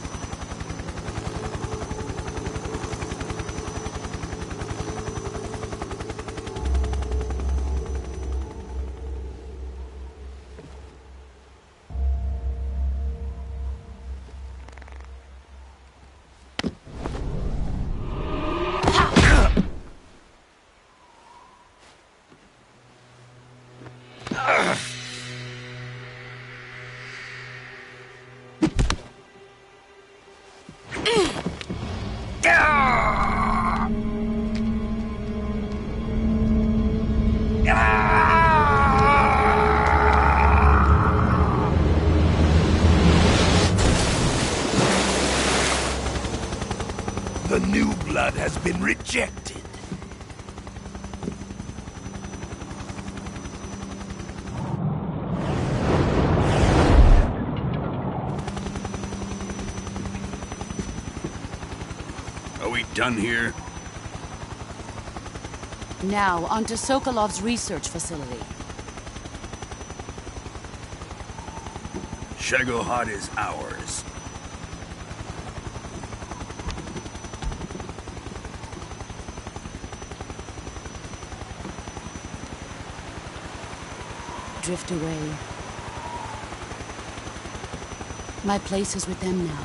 The new blood has been rejected. Are we done here? Now, onto Sokolov's research facility. Shagohod is ours. Drift away. My place is with them now.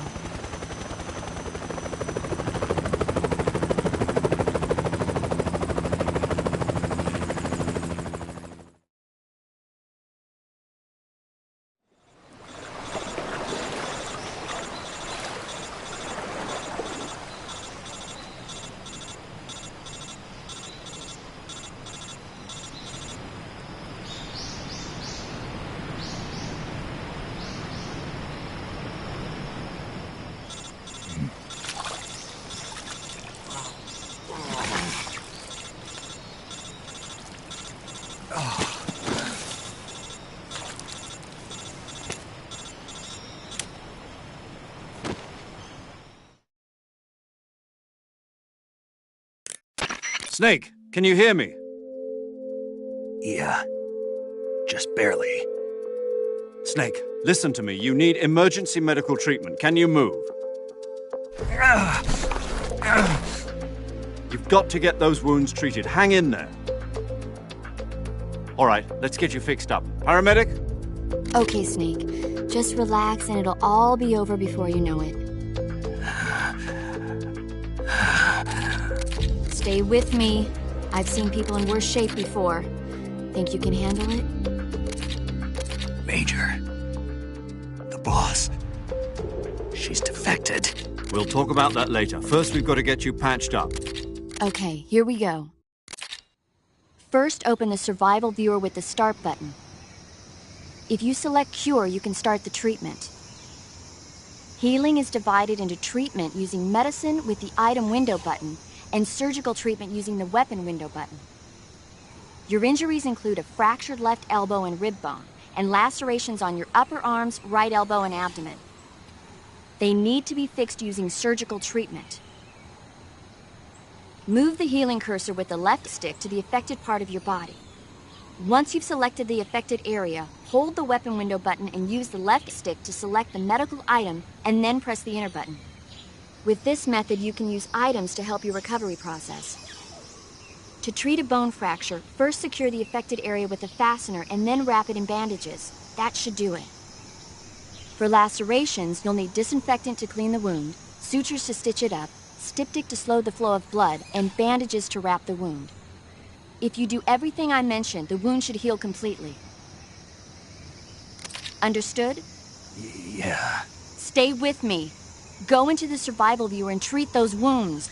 Snake, can you hear me? Yeah. Just barely. Snake, listen to me. You need emergency medical treatment. Can you move? You've got to get those wounds treated. Hang in there. All right, let's get you fixed up. Paramedic? Okay, Snake. Just relax and it'll all be over before you know it. Stay with me. I've seen people in worse shape before. Think you can handle it? Major. The boss. She's defected. We'll talk about that later. First, we've got to get you patched up. Okay, here we go. First, open the survival viewer with the start button. If you select cure, you can start the treatment. Healing is divided into treatment using medicine with the item window button and surgical treatment using the weapon window button. Your injuries include a fractured left elbow and rib bone, and lacerations on your upper arms, right elbow, and abdomen. They need to be fixed using surgical treatment. Move the healing cursor with the left stick to the affected part of your body. Once you've selected the affected area, hold the weapon window button and use the left stick to select the medical item and then press the enter button. With this method, you can use items to help your recovery process. To treat a bone fracture, first secure the affected area with a fastener and then wrap it in bandages. That should do it. For lacerations, you'll need disinfectant to clean the wound, sutures to stitch it up, styptic to slow the flow of blood, and bandages to wrap the wound. If you do everything I mentioned, the wound should heal completely. Understood? Yeah. Stay with me. Go into the survival viewer and treat those wounds.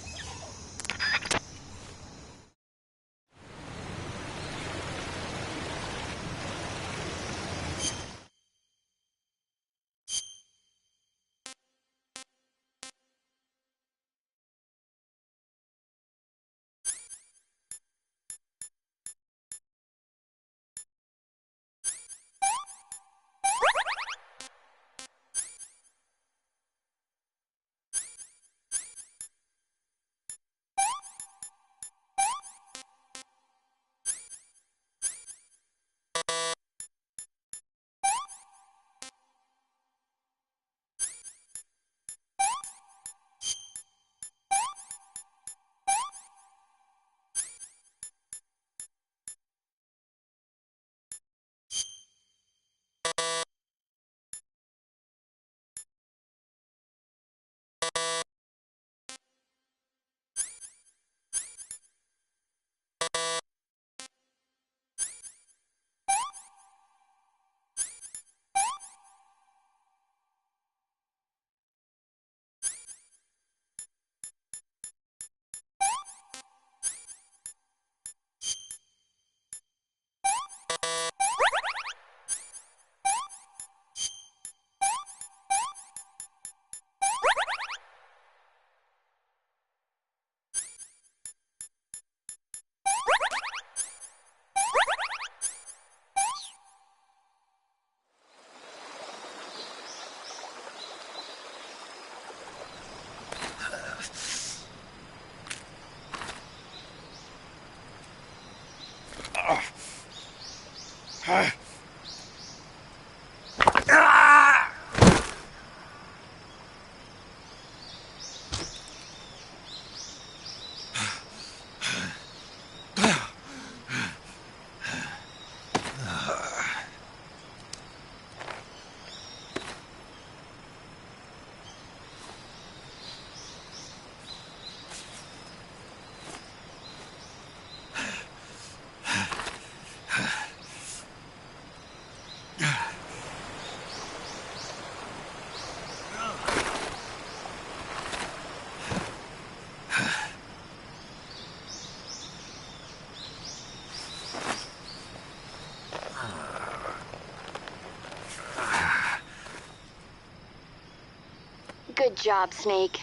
Good job, Snake.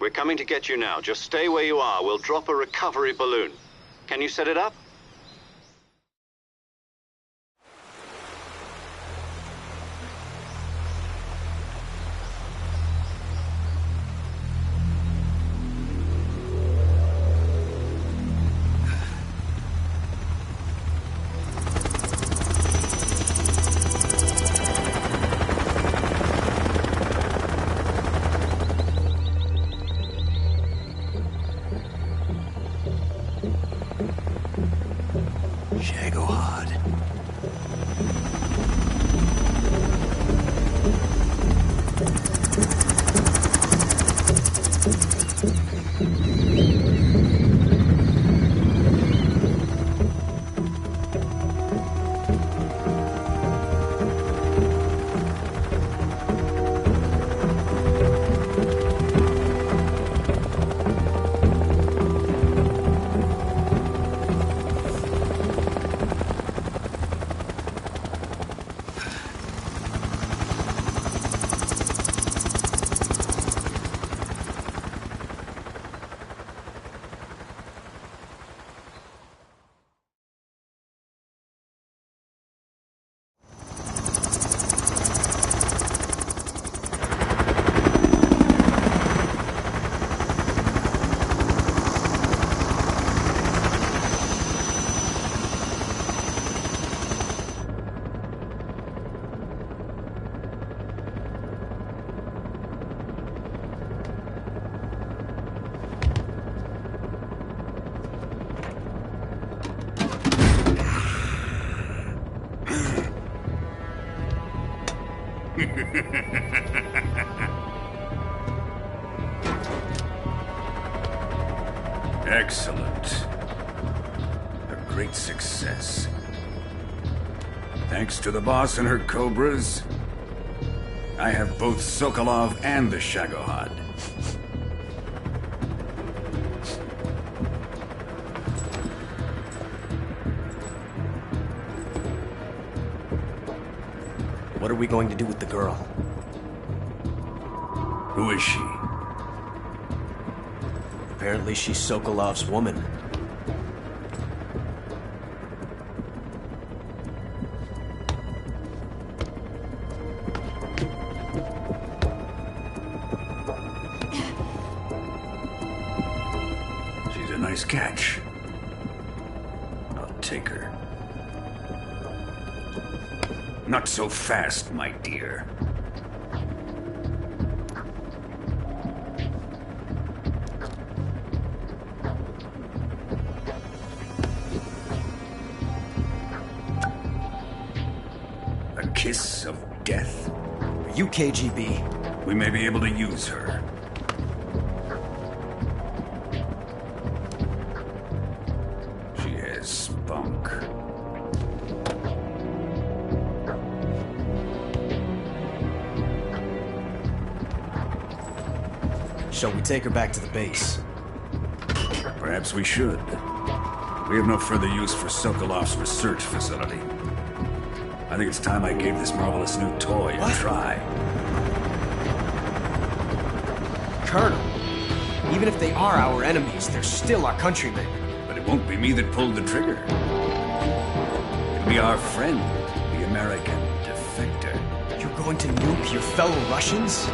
We're coming to get you now. Just stay where you are. We'll drop a recovery balloon. Can you set it up? Shagohod. Excellent. A great success. Thanks to the boss and her cobras, I have both Sokolov and the Shagohod. What are we going to do with the girl? Who is she? Apparently she's Sokolov's woman. She's a nice catch. I'll take her. Not so fast, my dear. A kiss of death. Are you KGB? We may be able to use her. She has spunk. Shall we take her back to the base? Perhaps we should. We have no further use for Sokolov's research facility. I think it's time I gave this marvelous new toy a try. Colonel, even if they are our enemies, they're still our countrymen. But it won't be me that pulled the trigger. It'll be our friend, the American defector. You're going to nuke your fellow Russians?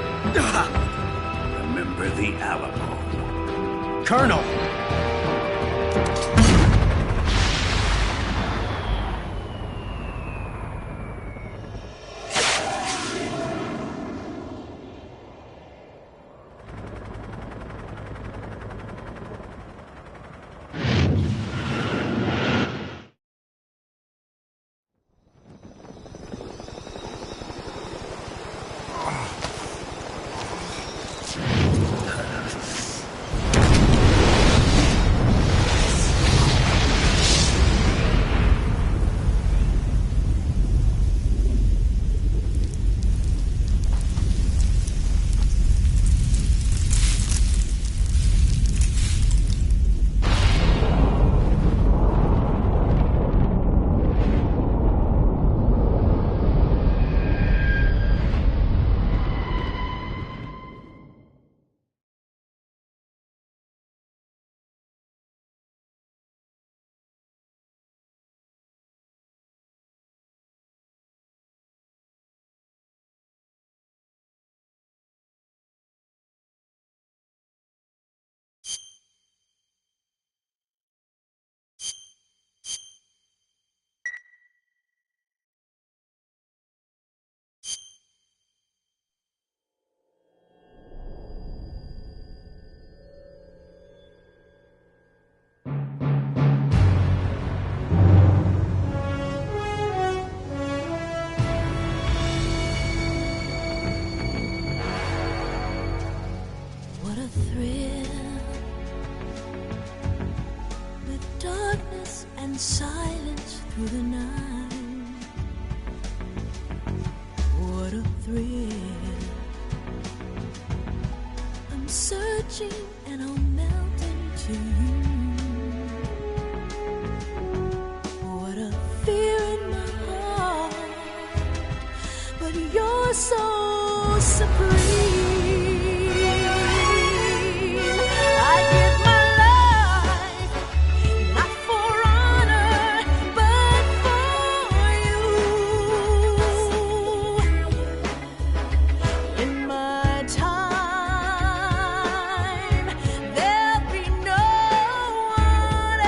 Remember the Alamo. Colonel! through the night. What a thrill. I'm searching and I'll melt into you. What a fear in my heart, but you're so supreme. I give my life, not for honor, but for you. In my time, there'll be no one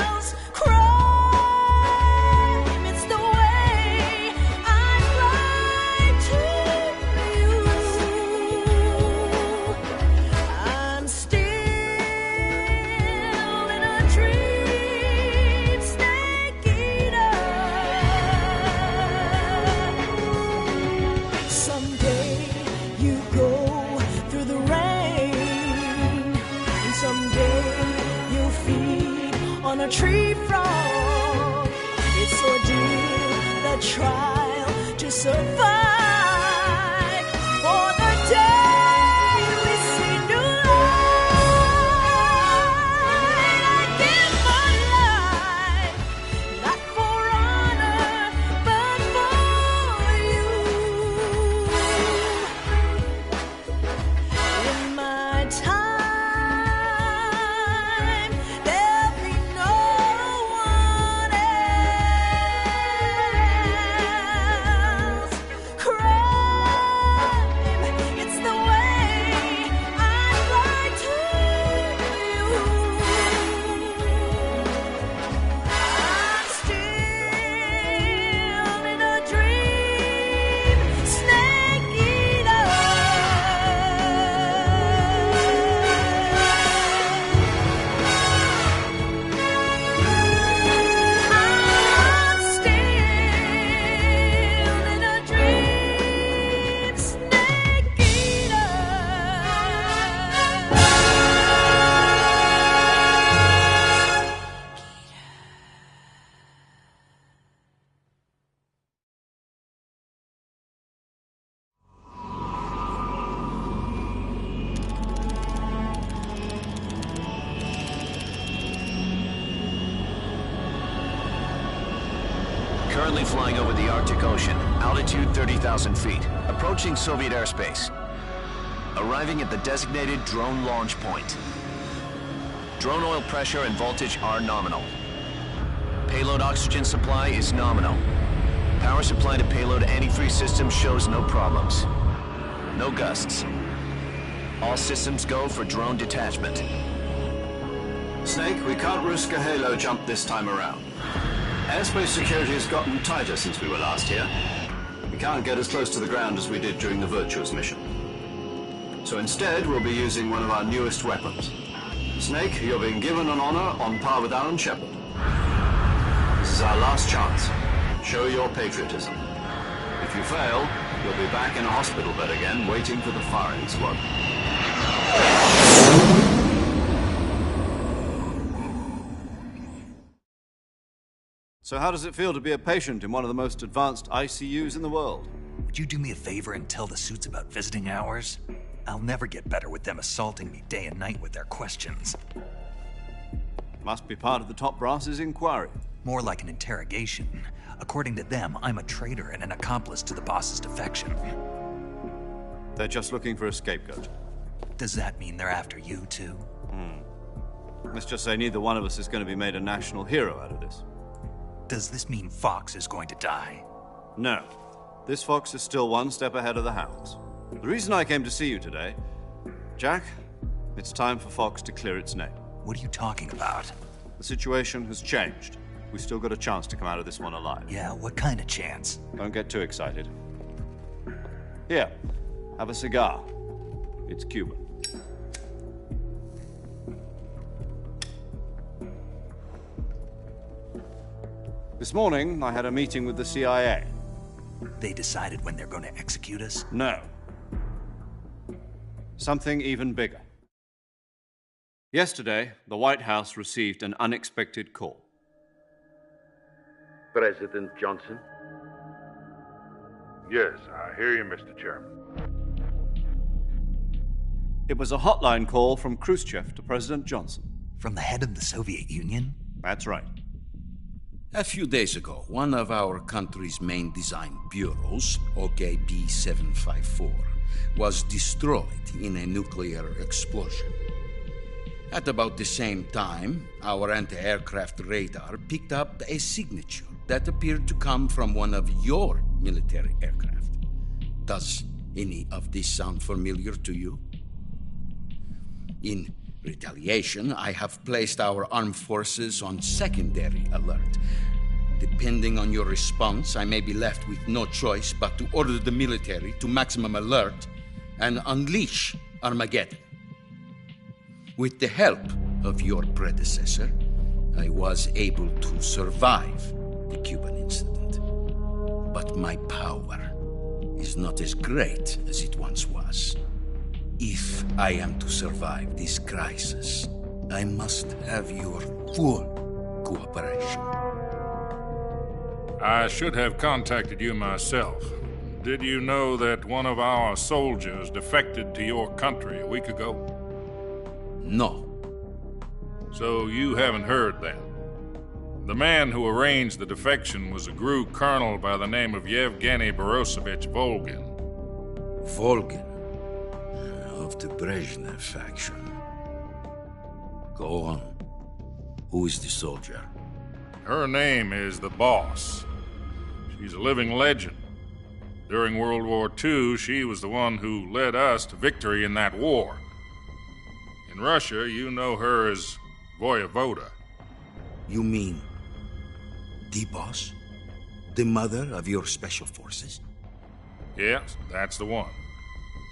else. Crime, it's the way I fly to you. I'm still in a dream, snake eater. Someday you go through the rain, and someday you'll feed on a tree frog. It's ordeal, the trial to survive for the day we see new light. I give my life, not for honor, but for you. In my time, there'll be no one else. Crime, it's the way I fly to you. I'm still in a dream, snake eater. I'm still in a dream, snake eater. Currently flying over the Arctic Ocean, altitude 30,000 feet, approaching Soviet airspace. Arriving at the designated drone launch point. Drone oil pressure and voltage are nominal. Payload oxygen supply is nominal. Power supply to payload antifreeze system shows no problems. No gusts. All systems go for drone detachment. Snake, we can't risk a halo jump this time around. Airspace security has gotten tighter since we were last here. We can't get as close to the ground as we did during the Virtuous mission. So instead, we'll be using one of our newest weapons. Snake, you're being given an honor on par with Alan Shepard. This is our last chance. Show your patriotism. If you fail, you'll be back in a hospital bed again, waiting for the firing squad. So how does it feel to be a patient in one of the most advanced ICUs in the world? Would you do me a favor and tell the suits about visiting hours? I'll never get better with them assaulting me day and night with their questions. Must be part of the top brass's inquiry. More like an interrogation. According to them, I'm a traitor and an accomplice to the boss's defection. They're just looking for a scapegoat. Does that mean they're after you, too? Let's just say neither one of us is going to be made a national hero out of this. Does this mean Fox is going to die? No. This fox is still one step ahead of the hounds. The reason I came to see you today, Jack, it's time for Fox to clear its name. What are you talking about? The situation has changed. We've still got a chance to come out of this one alive. Yeah, what kind of chance? Don't get too excited. Here, have a cigar. It's Cuban. This morning, I had a meeting with the CIA. They decided when they're going to execute us? No. Something even bigger. Yesterday, the White House received an unexpected call. President Johnson? Yes, I hear you, Mr. Chairman. It was a hotline call from Khrushchev to President Johnson. From the head of the Soviet Union? That's right. A few days ago, one of our country's main design bureaus, OKB 754, was destroyed in a nuclear explosion. At about the same time, our anti-aircraft radar picked up a signature that appeared to come from one of your military aircraft. Does any of this sound familiar to you? In retaliation, I have placed our armed forces on secondary alert. Depending on your response, I may be left with no choice but to order the military to maximum alert and unleash Armageddon. With the help of your predecessor, I was able to survive the Cuban incident. But my power is not as great as it once was. If I am to survive this crisis, I must have your full cooperation. I should have contacted you myself. Did you know that one of our soldiers defected to your country a week ago? No. So you haven't heard then. The man who arranged the defection was a GRU colonel by the name of Yevgeny Borosovich Volgin. Volgin? Of the Brezhnev faction. Go on. Who is the soldier? Her name is the Boss. She's a living legend. During World War II, she was the one who led us to victory in that war. In Russia, you know her as Voyevoda. You mean the Boss? The mother of your special forces? Yes, that's the one.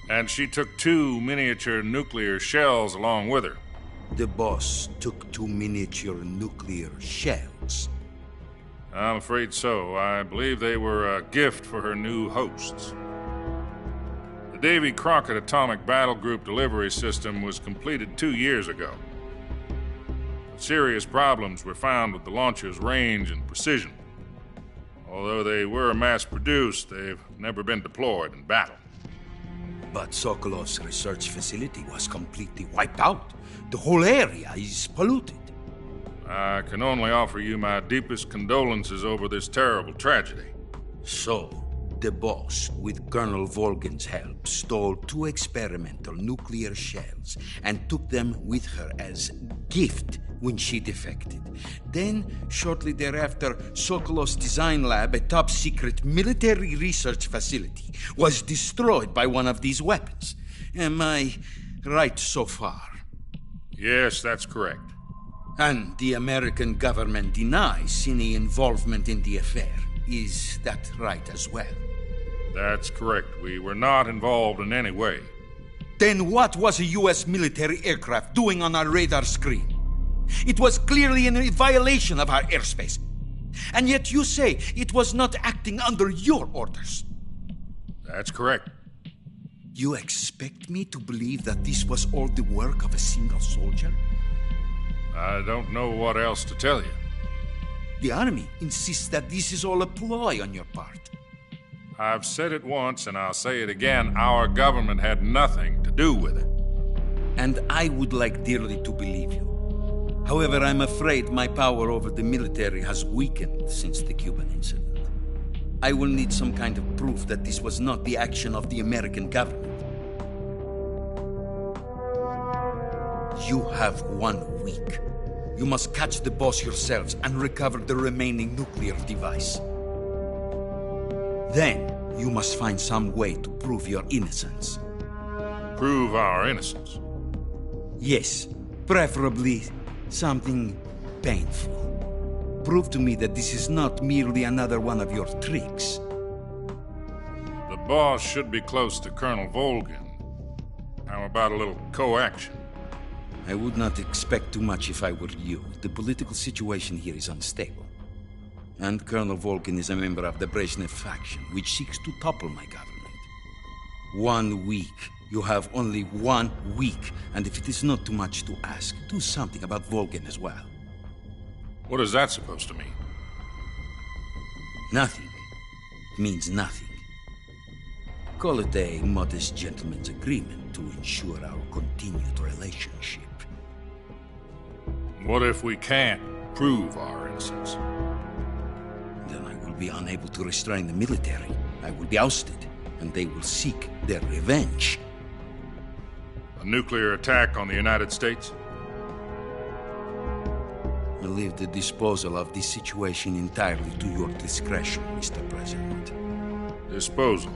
And she took 2 miniature nuclear shells along with her. The Boss took 2 miniature nuclear shells? I'm afraid so. I believe they were a gift for her new hosts. The Davy Crockett Atomic Battle Group delivery system was completed 2 years ago. Serious problems were found with the launcher's range and precision. Although they were mass-produced, they've never been deployed in battle. But Sokolov's research facility was completely wiped out. The whole area is polluted. I can only offer you my deepest condolences over this terrible tragedy. So, the Boss, with Colonel Volgin's help, stole 2 experimental nuclear shells and took them with her as gift when she defected. Then, shortly thereafter, Sokolov's design lab, a top-secret military research facility, was destroyed by one of these weapons. Am I right so far? Yes, that's correct. And the American government denies any involvement in the affair. Is that right as well? That's correct. We were not involved in any way. Then what was a U.S. military aircraft doing on our radar screen? It was clearly in violation of our airspace. And yet you say it was not acting under your orders. That's correct. You expect me to believe that this was all the work of a single soldier? I don't know what else to tell you. The Army insists that this is all a ploy on your part. I've said it once and I'll say it again. Our government had nothing to do with it. And I would like dearly to believe you. However, I'm afraid my power over the military has weakened since the Cuban incident. I will need some kind of proof that this was not the action of the American government. You have 1 week. You must catch the Boss yourselves and recover the remaining nuclear device. Then, you must find some way to prove your innocence. Prove our innocence? Yes, preferably something painful. Prove to me that this is not merely another one of your tricks. The Boss should be close to Colonel Volgin. How about a little co-action? I would not expect too much if I were you. The political situation here is unstable. And Colonel Volgin is a member of the Brezhnev faction, which seeks to topple my government. 1 week You have only 1 week, and if it is not too much to ask, do something about Volgin as well. What is that supposed to mean? Nothing. It means nothing. Call it a modest gentleman's agreement to ensure our continued relationship. What if we can't prove our innocence? Then I will be unable to restrain the military. I will be ousted, and they will seek their revenge. A nuclear attack on the United States? I leave the disposal of this situation entirely to your discretion, Mr. President. Disposal?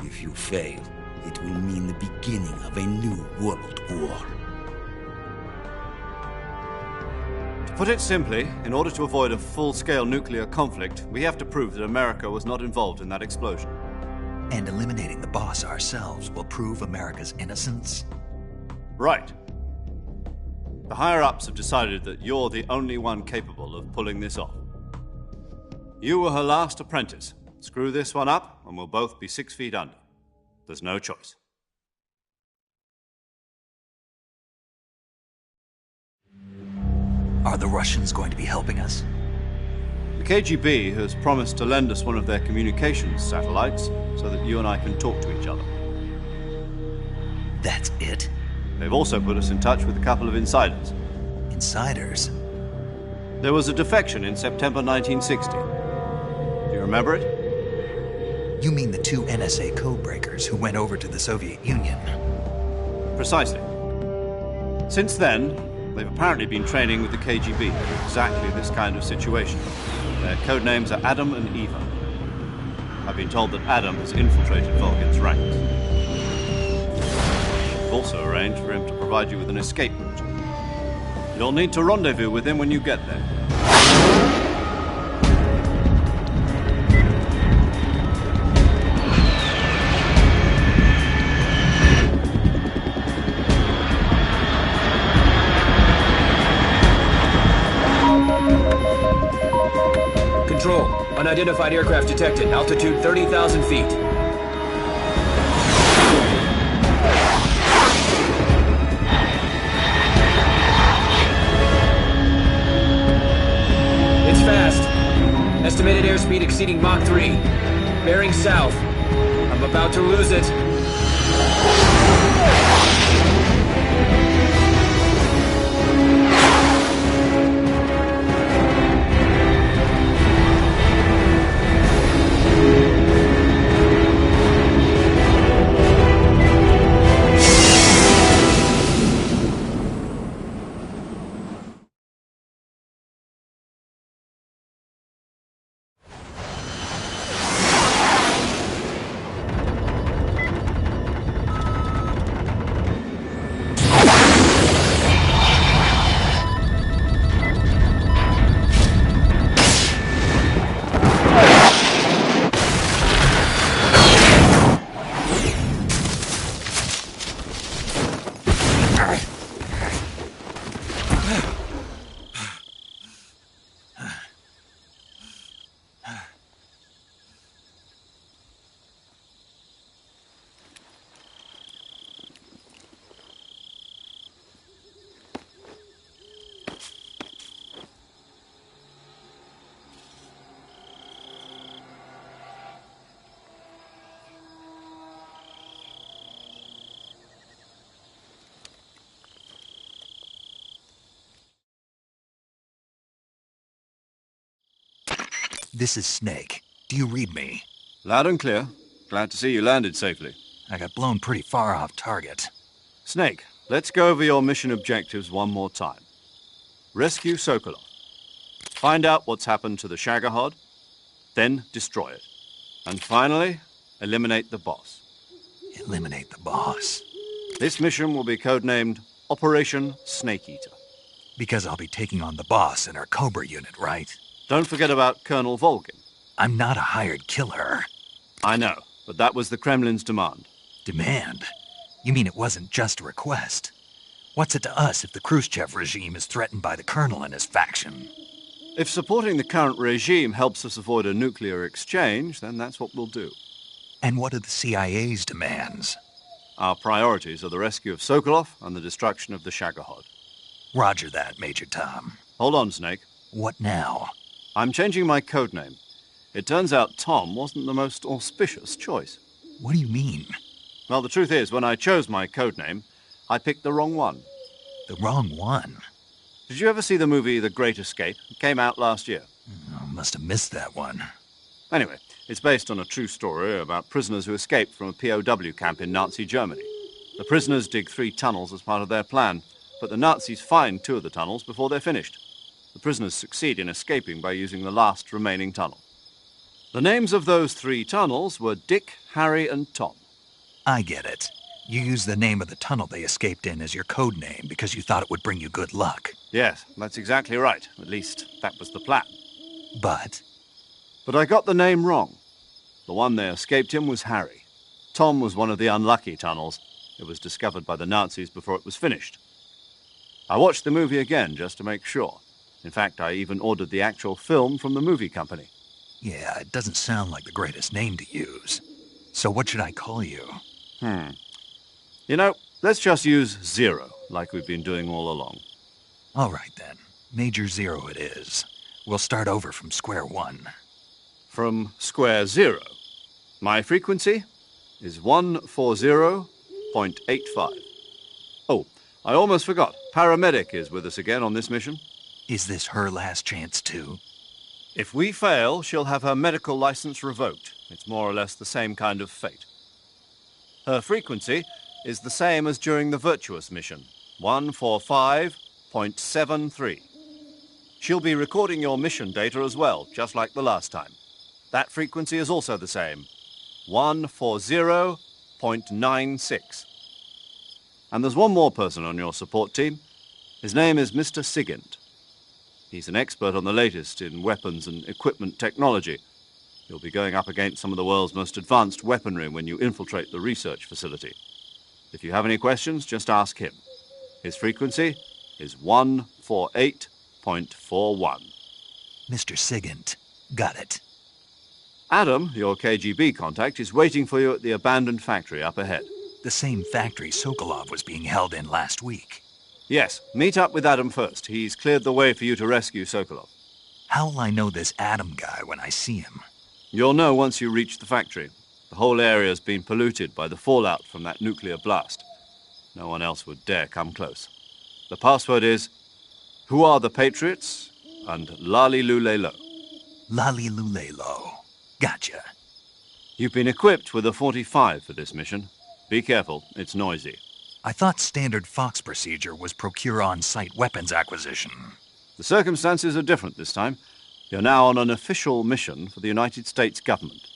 If you fail, it will mean the beginning of a new world war. To put it simply, in order to avoid a full-scale nuclear conflict, we have to prove that America was not involved in that explosion. And eliminating the boss ourselves will prove America's innocence? Right. The higher-ups have decided that you're the only one capable of pulling this off. You were her last apprentice. Screw this one up, and we'll both be 6 feet under. There's no choice. Are the Russians going to be helping us? The KGB has promised to lend us one of their communications satellites so that you and I can talk to each other. That's it? They've also put us in touch with a couple of insiders. Insiders? There was a defection in September 1960. Do you remember it? You mean the 2 NSA codebreakers who went over to the Soviet Union? Precisely. Since then, they've apparently been training with the KGB for exactly this kind of situation. Their code names are Adam and Eva. I've been told that Adam has infiltrated Volgin's ranks. We've also arranged for him to provide you with an escape route. You'll need to rendezvous with him when you get there. Control. Unidentified aircraft detected. Altitude 30,000 feet. It's fast. Estimated airspeed exceeding Mach 3. Bearing south. I'm about to lose it. This is Snake. Do you read me? Loud and clear. Glad to see you landed safely. I got blown pretty far off target. Snake, let's go over your mission objectives one more time. Rescue Sokolov. Find out what's happened to the Shagohod, then destroy it. And finally, eliminate the boss. Eliminate the boss? This mission will be codenamed Operation Snake Eater. Because I'll be taking on the boss in our Cobra unit, right? Don't forget about Colonel Volgin. I'm not a hired killer. I know, but that was the Kremlin's demand. Demand? You mean it wasn't just a request? What's it to us if the Khrushchev regime is threatened by the Colonel and his faction? If supporting the current regime helps us avoid a nuclear exchange, then that's what we'll do. And what are the CIA's demands? Our priorities are the rescue of Sokolov and the destruction of the Shagohod. Roger that, Major Tom. Hold on, Snake. What now? I'm changing my code name. It turns out Tom wasn't the most auspicious choice. What do you mean? Well, the truth is, when I chose my code name, I picked the wrong one. The wrong one? Did you ever see the movie The Great Escape? It came out last year. Oh, must have missed that one. Anyway, it's based on a true story about prisoners who escaped from a POW camp in Nazi Germany. The prisoners dig 3 tunnels as part of their plan, but the Nazis find 2 of the tunnels before they're finished. The prisoners succeed in escaping by using the last remaining tunnel. The names of those 3 tunnels were Dick, Harry, and Tom. I get it. You used the name of the tunnel they escaped in as your code name because you thought it would bring you good luck. Yes, that's exactly right. At least, that was the plan. But I got the name wrong. The one they escaped in was Harry. Tom was one of the unlucky tunnels. It was discovered by the Nazis before it was finished. I watched the movie again just to make sure. In fact, I even ordered the actual film from the movie company. yeah, it doesn't sound like the greatest name to use. So what should I call you? You know, let's just use Zero, like we've been doing all along. All right, then. Major Zero it is. We'll start over from square one. From square zero. My frequency is 140.85. Oh, I almost forgot. Paramedic is with us again on this mission. Is this her last chance, too? If we fail, she'll have her medical license revoked. It's more or less the same kind of fate. Her frequency is the same as during the Virtuous mission, 145.73. She'll be recording your mission data as well, just like the last time. That frequency is also the same, 140.96. And there's one more person on your support team. His name is Mr. Sigint. He's an expert on the latest in weapons and equipment technology. You'll be going up against some of the world's most advanced weaponry when you infiltrate the research facility. If you have any questions, just ask him. His frequency is 148.41. Mr. Sigint. Got it. Adam, your KGB contact, is waiting for you at the abandoned factory up ahead. The same factory Sokolov was being held in last week. Yes, meet up with Adam first. He's cleared the way for you to rescue Sokolov. How'll I know this Adam guy when I see him? You'll know once you reach the factory. The whole area's been polluted by the fallout from that nuclear blast. No one else would dare come close. The password is, "Who are the Patriots?" and Lali Lulelo. Lali Lulelo. Gotcha. You've been equipped with a 45 for this mission. Be careful, it's noisy. I thought standard Fox procedure was procure on-site weapons acquisition. The circumstances are different this time. You're now on an official mission for the United States government.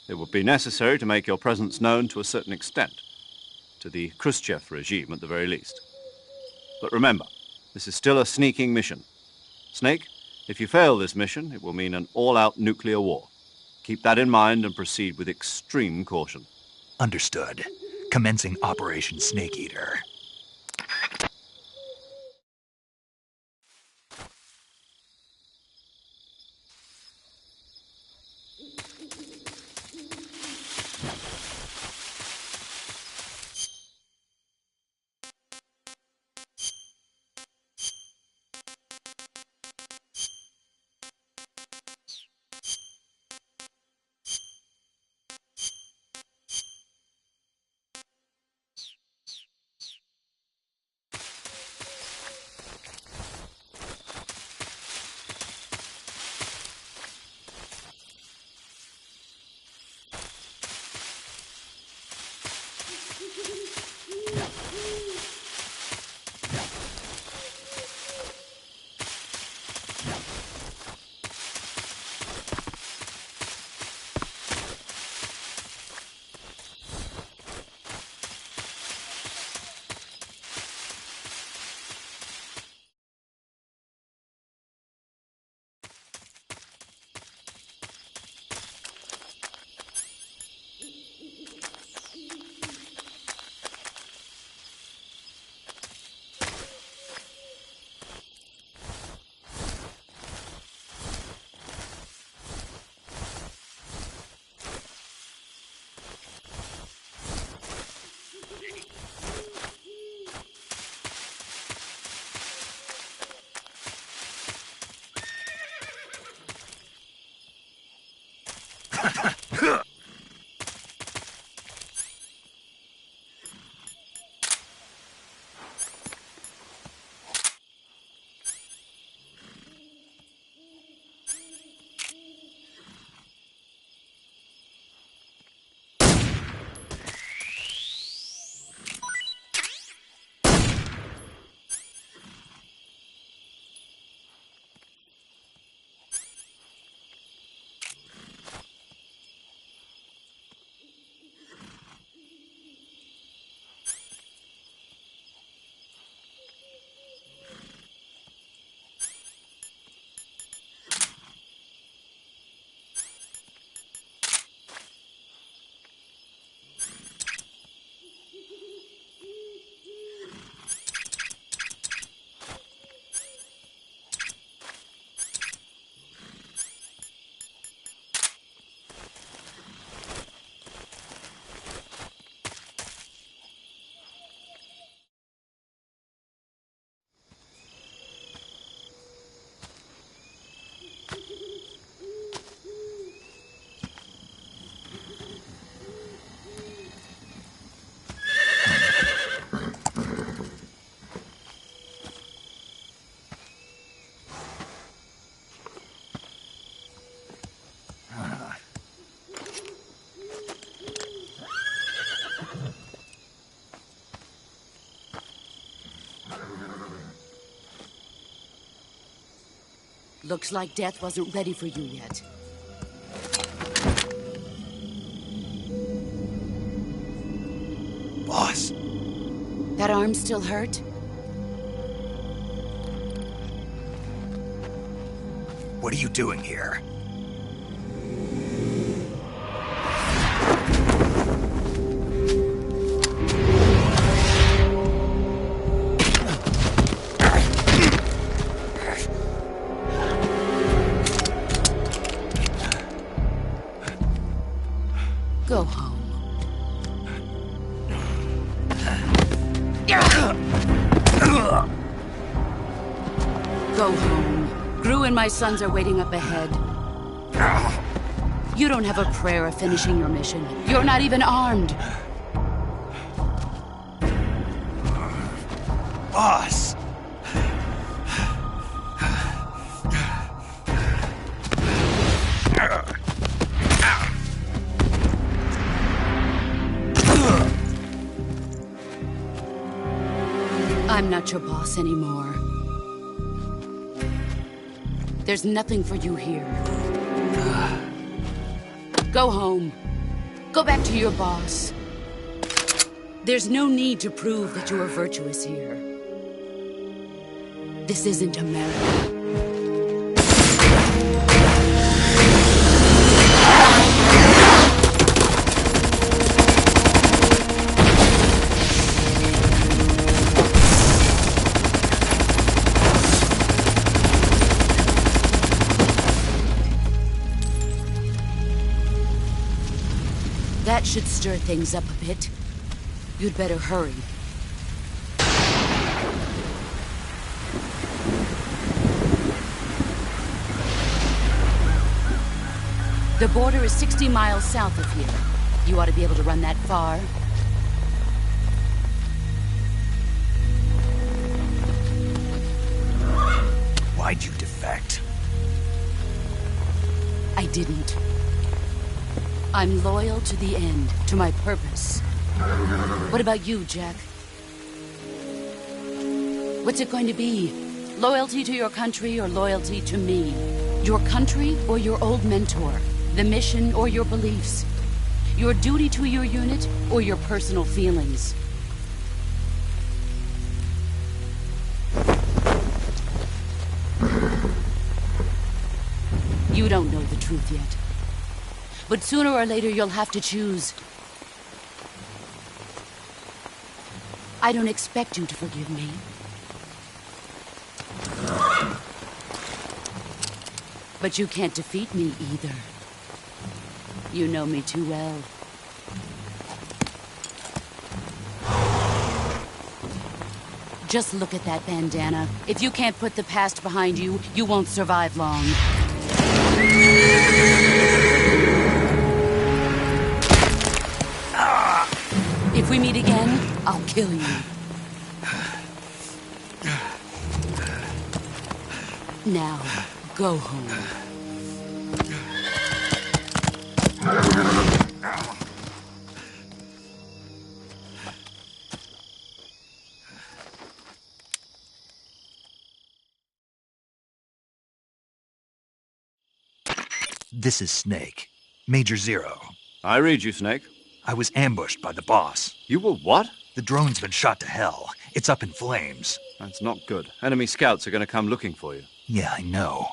It would be necessary to make your presence known to a certain extent, to the Khrushchev regime at the very least. But remember, this is still a sneaking mission. Snake, if you fail this mission, it will mean an all-out nuclear war. Keep that in mind and proceed with extreme caution. Understood. Commencing Operation Snake Eater. Looks like death wasn't ready for you yet. Boss. That arm still hurt? What are you doing here? Go home. Go home. Gru and my sons are waiting up ahead. You don't have a prayer of finishing your mission. You're not even armed. Boss! I'm not your boss anymore. There's nothing for you here. Go home. Go back to your boss. There's no need to prove that you are virtuous here. This isn't America. That should stir things up a bit. You'd better hurry. The border is 60 miles south of here. You ought to be able to run that far. Why'd you defect? I didn't. I'm loyal to the end, to my purpose. What about you, Jack? What's it going to be? Loyalty to your country or loyalty to me? Your country or your old mentor? The mission or your beliefs? Your duty to your unit or your personal feelings? You don't know the truth yet. But sooner or later, you'll have to choose. I don't expect you to forgive me. But you can't defeat me either. You know me too well. Just look at that bandana. If you can't put the past behind you, you won't survive long. If we meet again, I'll kill you. Now, go home. This is Snake. Major Zero. I read you, Snake. I was ambushed by the boss. You were what? The drone's been shot to hell. It's up in flames. That's not good. Enemy scouts are going to come looking for you. Yeah, I know.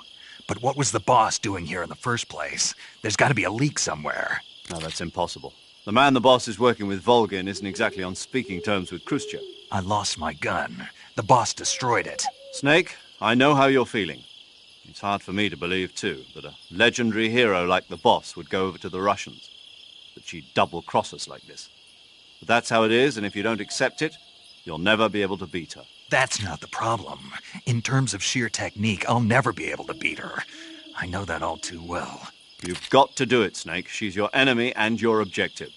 But what was the boss doing here in the first place? There's got to be a leak somewhere. No, that's impossible. The man the boss is working with, Volgin, isn't exactly on speaking terms with Khrushchev. I lost my gun. The boss destroyed it. Snake, I know how you're feeling. It's hard for me to believe, too, that a legendary hero like the boss would go over to the Russians. That she'd double-cross us like this. But that's how it is, and if you don't accept it, you'll never be able to beat her. That's not the problem. In terms of sheer technique, I'll never be able to beat her. I know that all too well. You've got to do it, Snake. She's your enemy and your objective.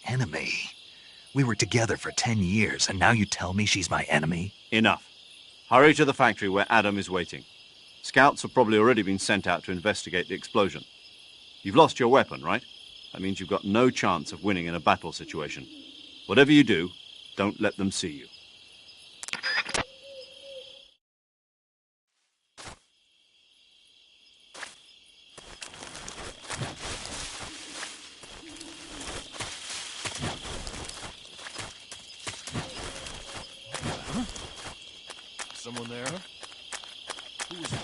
Enemy? We were together for 10 years, and now you tell me she's my enemy? Enough. Hurry to the factory where Adam is waiting. Scouts have probably already been sent out to investigate the explosion. You've lost your weapon, right? That means you've got no chance of winning in a battle situation. Whatever you do, don't let them see you. Someone there? Who is it?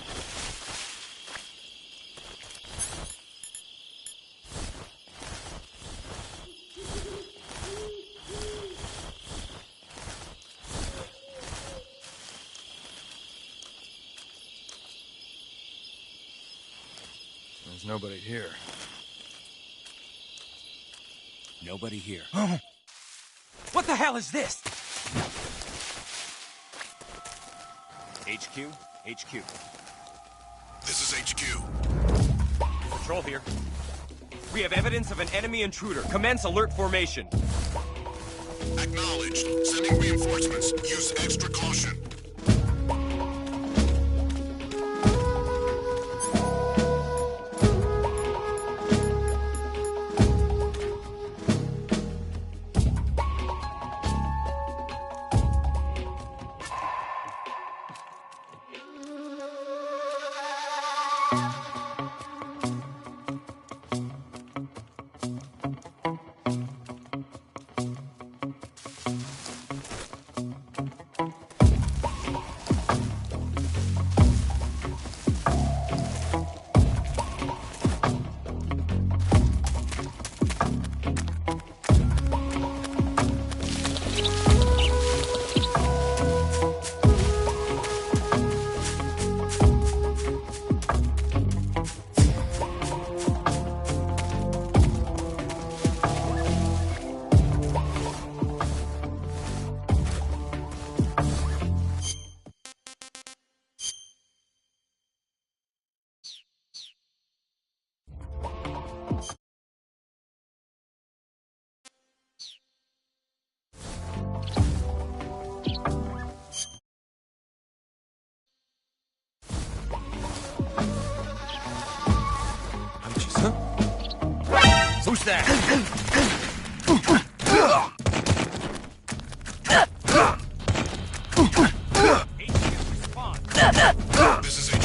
There's nobody here. Nobody here. What the hell is this? HQ? HQ. This is HQ. Patrol here. We have evidence of an enemy intruder. Commence alert formation. Acknowledged. Sending reinforcements. Use extra caution. Who's that? This is HQ.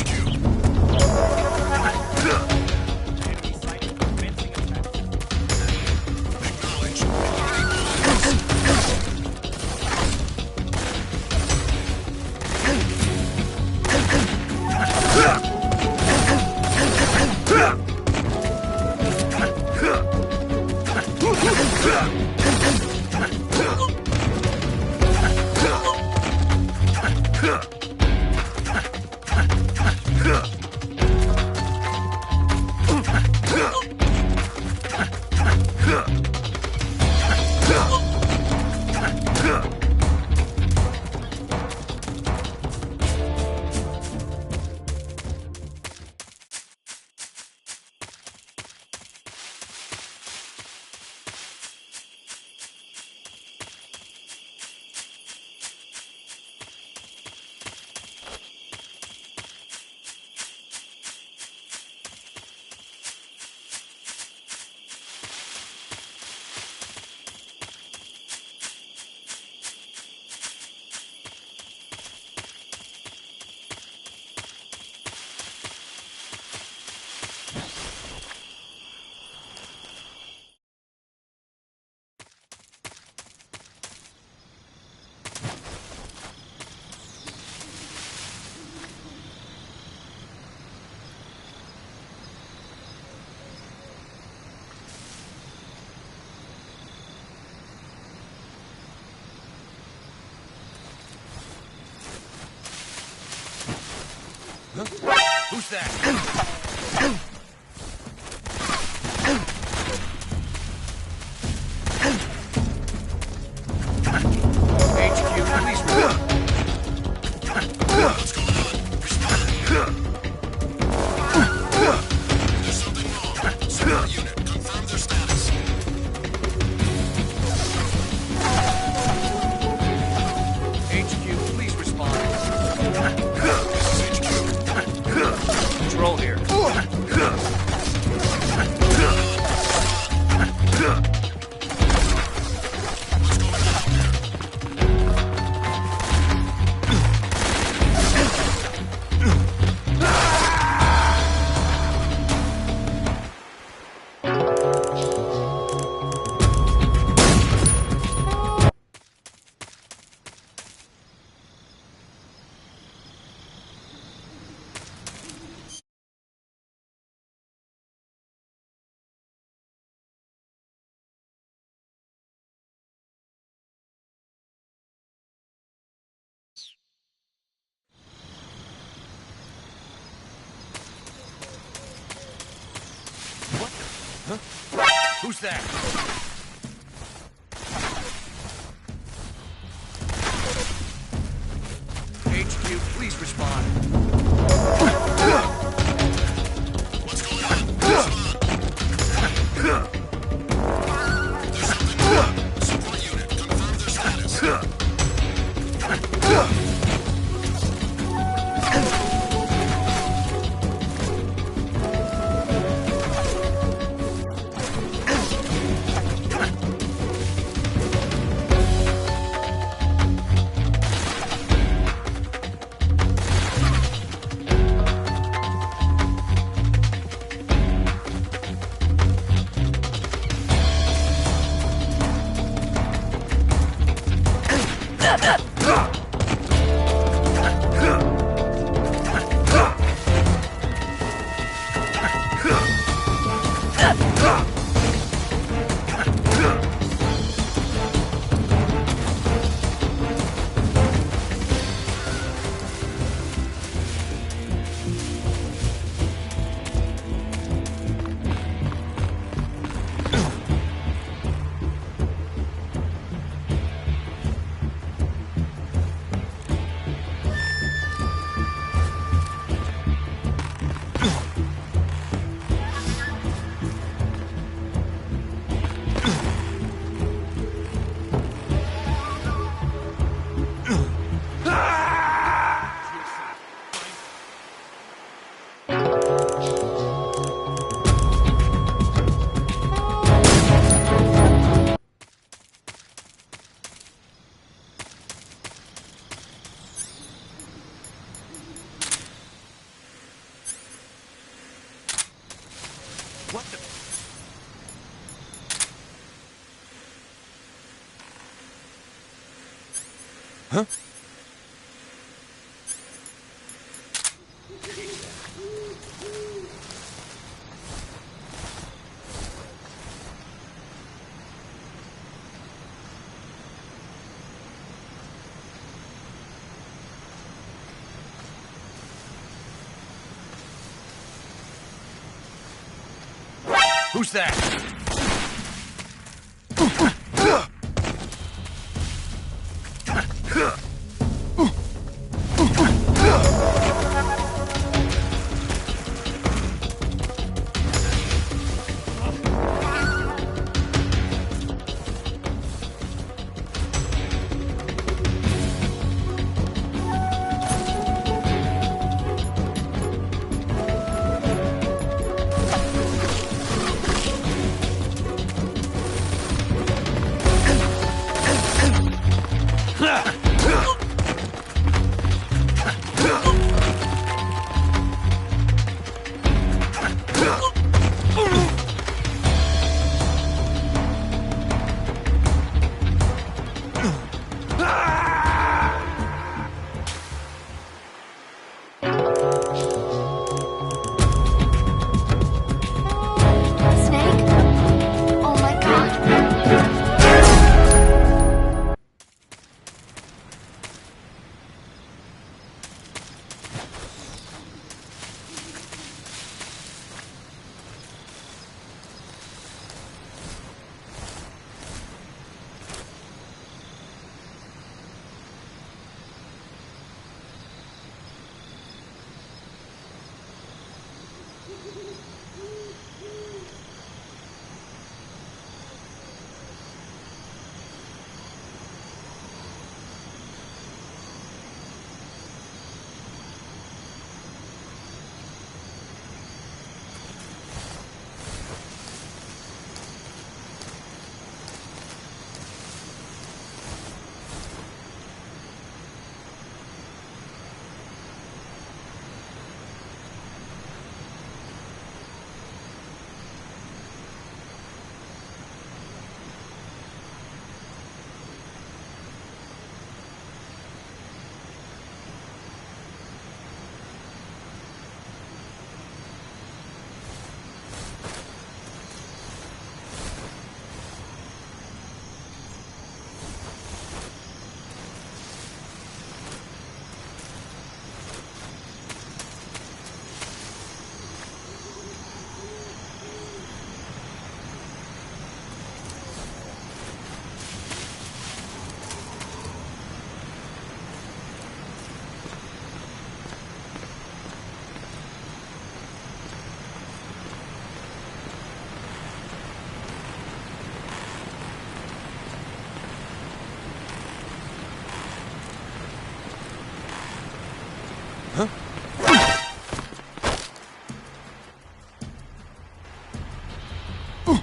Who's that? HQ, please respond. What's going on? Respond. There's something wrong. Support unit, confirm their status. HQ, please respond. This is HQ. Control here. What's going on there? Who's that? HQ, please respond. What's going on? Respond. There's something wrong. Support unit, confirm their status. What the? Huh? Who's that?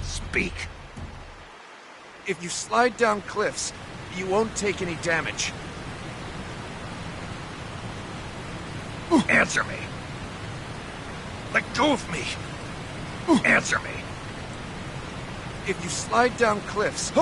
Speak. If you slide down cliffs, you won't take any damage. Answer me. Let go of me. Answer me. If you slide down cliffs...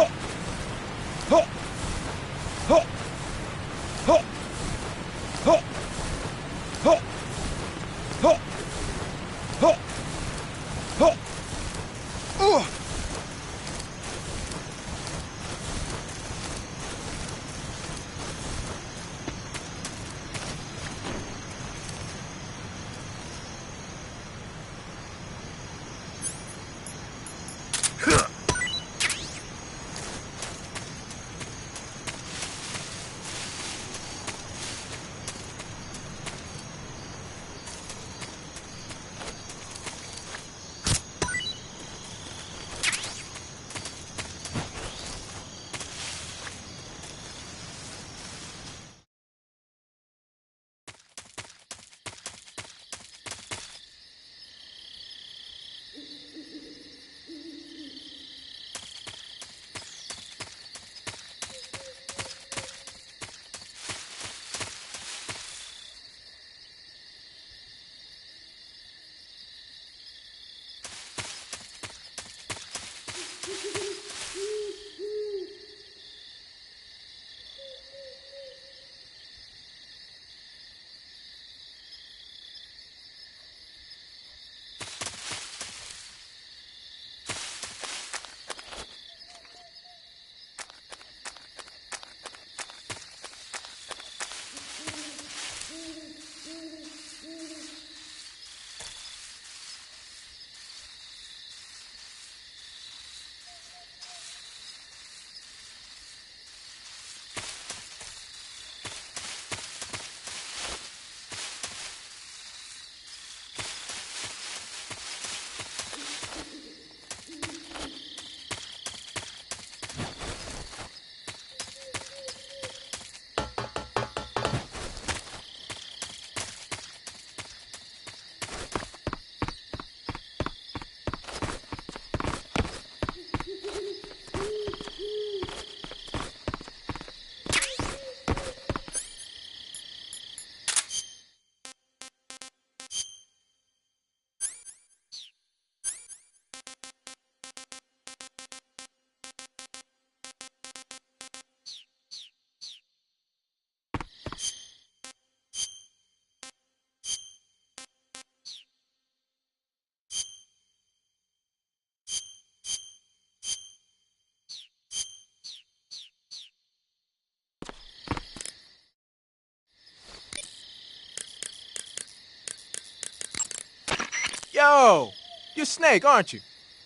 Yo! You're Snake, aren't you?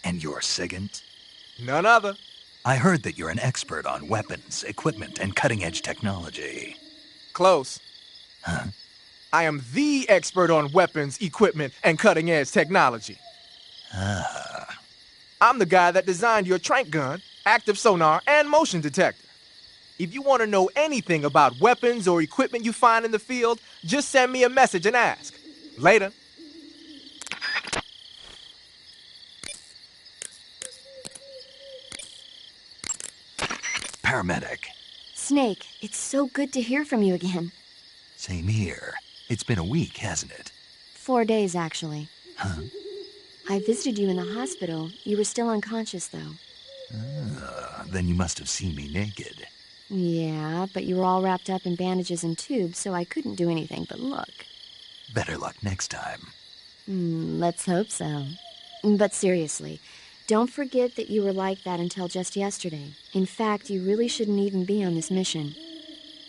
And you're Sigint? None other. I heard that you're an expert on weapons, equipment, and cutting-edge technology. Close. Huh? I am the expert on weapons, equipment, and cutting-edge technology. Ah. I'm the guy that designed your trank gun, active sonar, and motion detector. If you want to know anything about weapons or equipment you find in the field, just send me a message and ask. Later. Paramedic. Snake, it's so good to hear from you again. Same here. It's been a week, hasn't it? 4 days, actually. Huh? I visited you in the hospital. You were still unconscious, though. Then you must have seen me naked. Yeah, but you were all wrapped up in bandages and tubes, so I couldn't do anything but look. Better luck next time. Let's hope so. But seriously, don't forget that you were like that until just yesterday. In fact, you really shouldn't even be on this mission.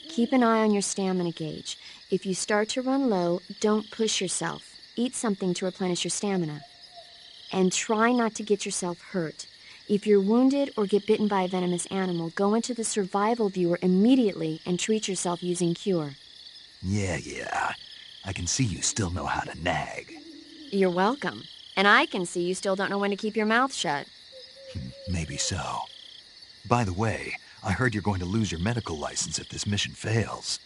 Keep an eye on your stamina gauge. If you start to run low, don't push yourself. Eat something to replenish your stamina. And try not to get yourself hurt. If you're wounded or get bitten by a venomous animal, go into the survival viewer immediately and treat yourself using Cure. Yeah. I can see you still know how to nag. You're welcome. And I can see you still don't know when to keep your mouth shut. Maybe so. By the way, I heard you're going to lose your medical license if this mission fails.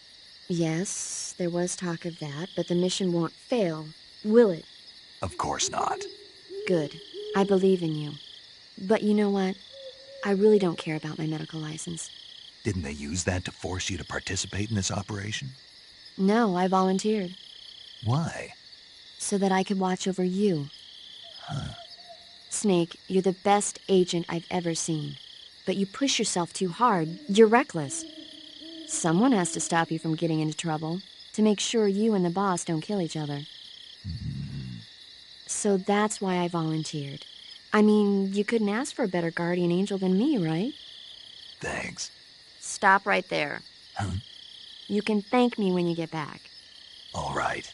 Yes, there was talk of that, but the mission won't fail, will it? Of course not. Good. I believe in you. But you know what? I really don't care about my medical license. Didn't they use that to force you to participate in this operation? No, I volunteered. Why? So that I could watch over you. Huh. Snake, you're the best agent I've ever seen. But you push yourself too hard. You're reckless. Someone has to stop you from getting into trouble, to make sure you and the boss don't kill each other. So that's why I volunteered. I mean, you couldn't ask for a better guardian angel than me, right? Thanks. Stop right there. Huh? You can thank me when you get back. All right.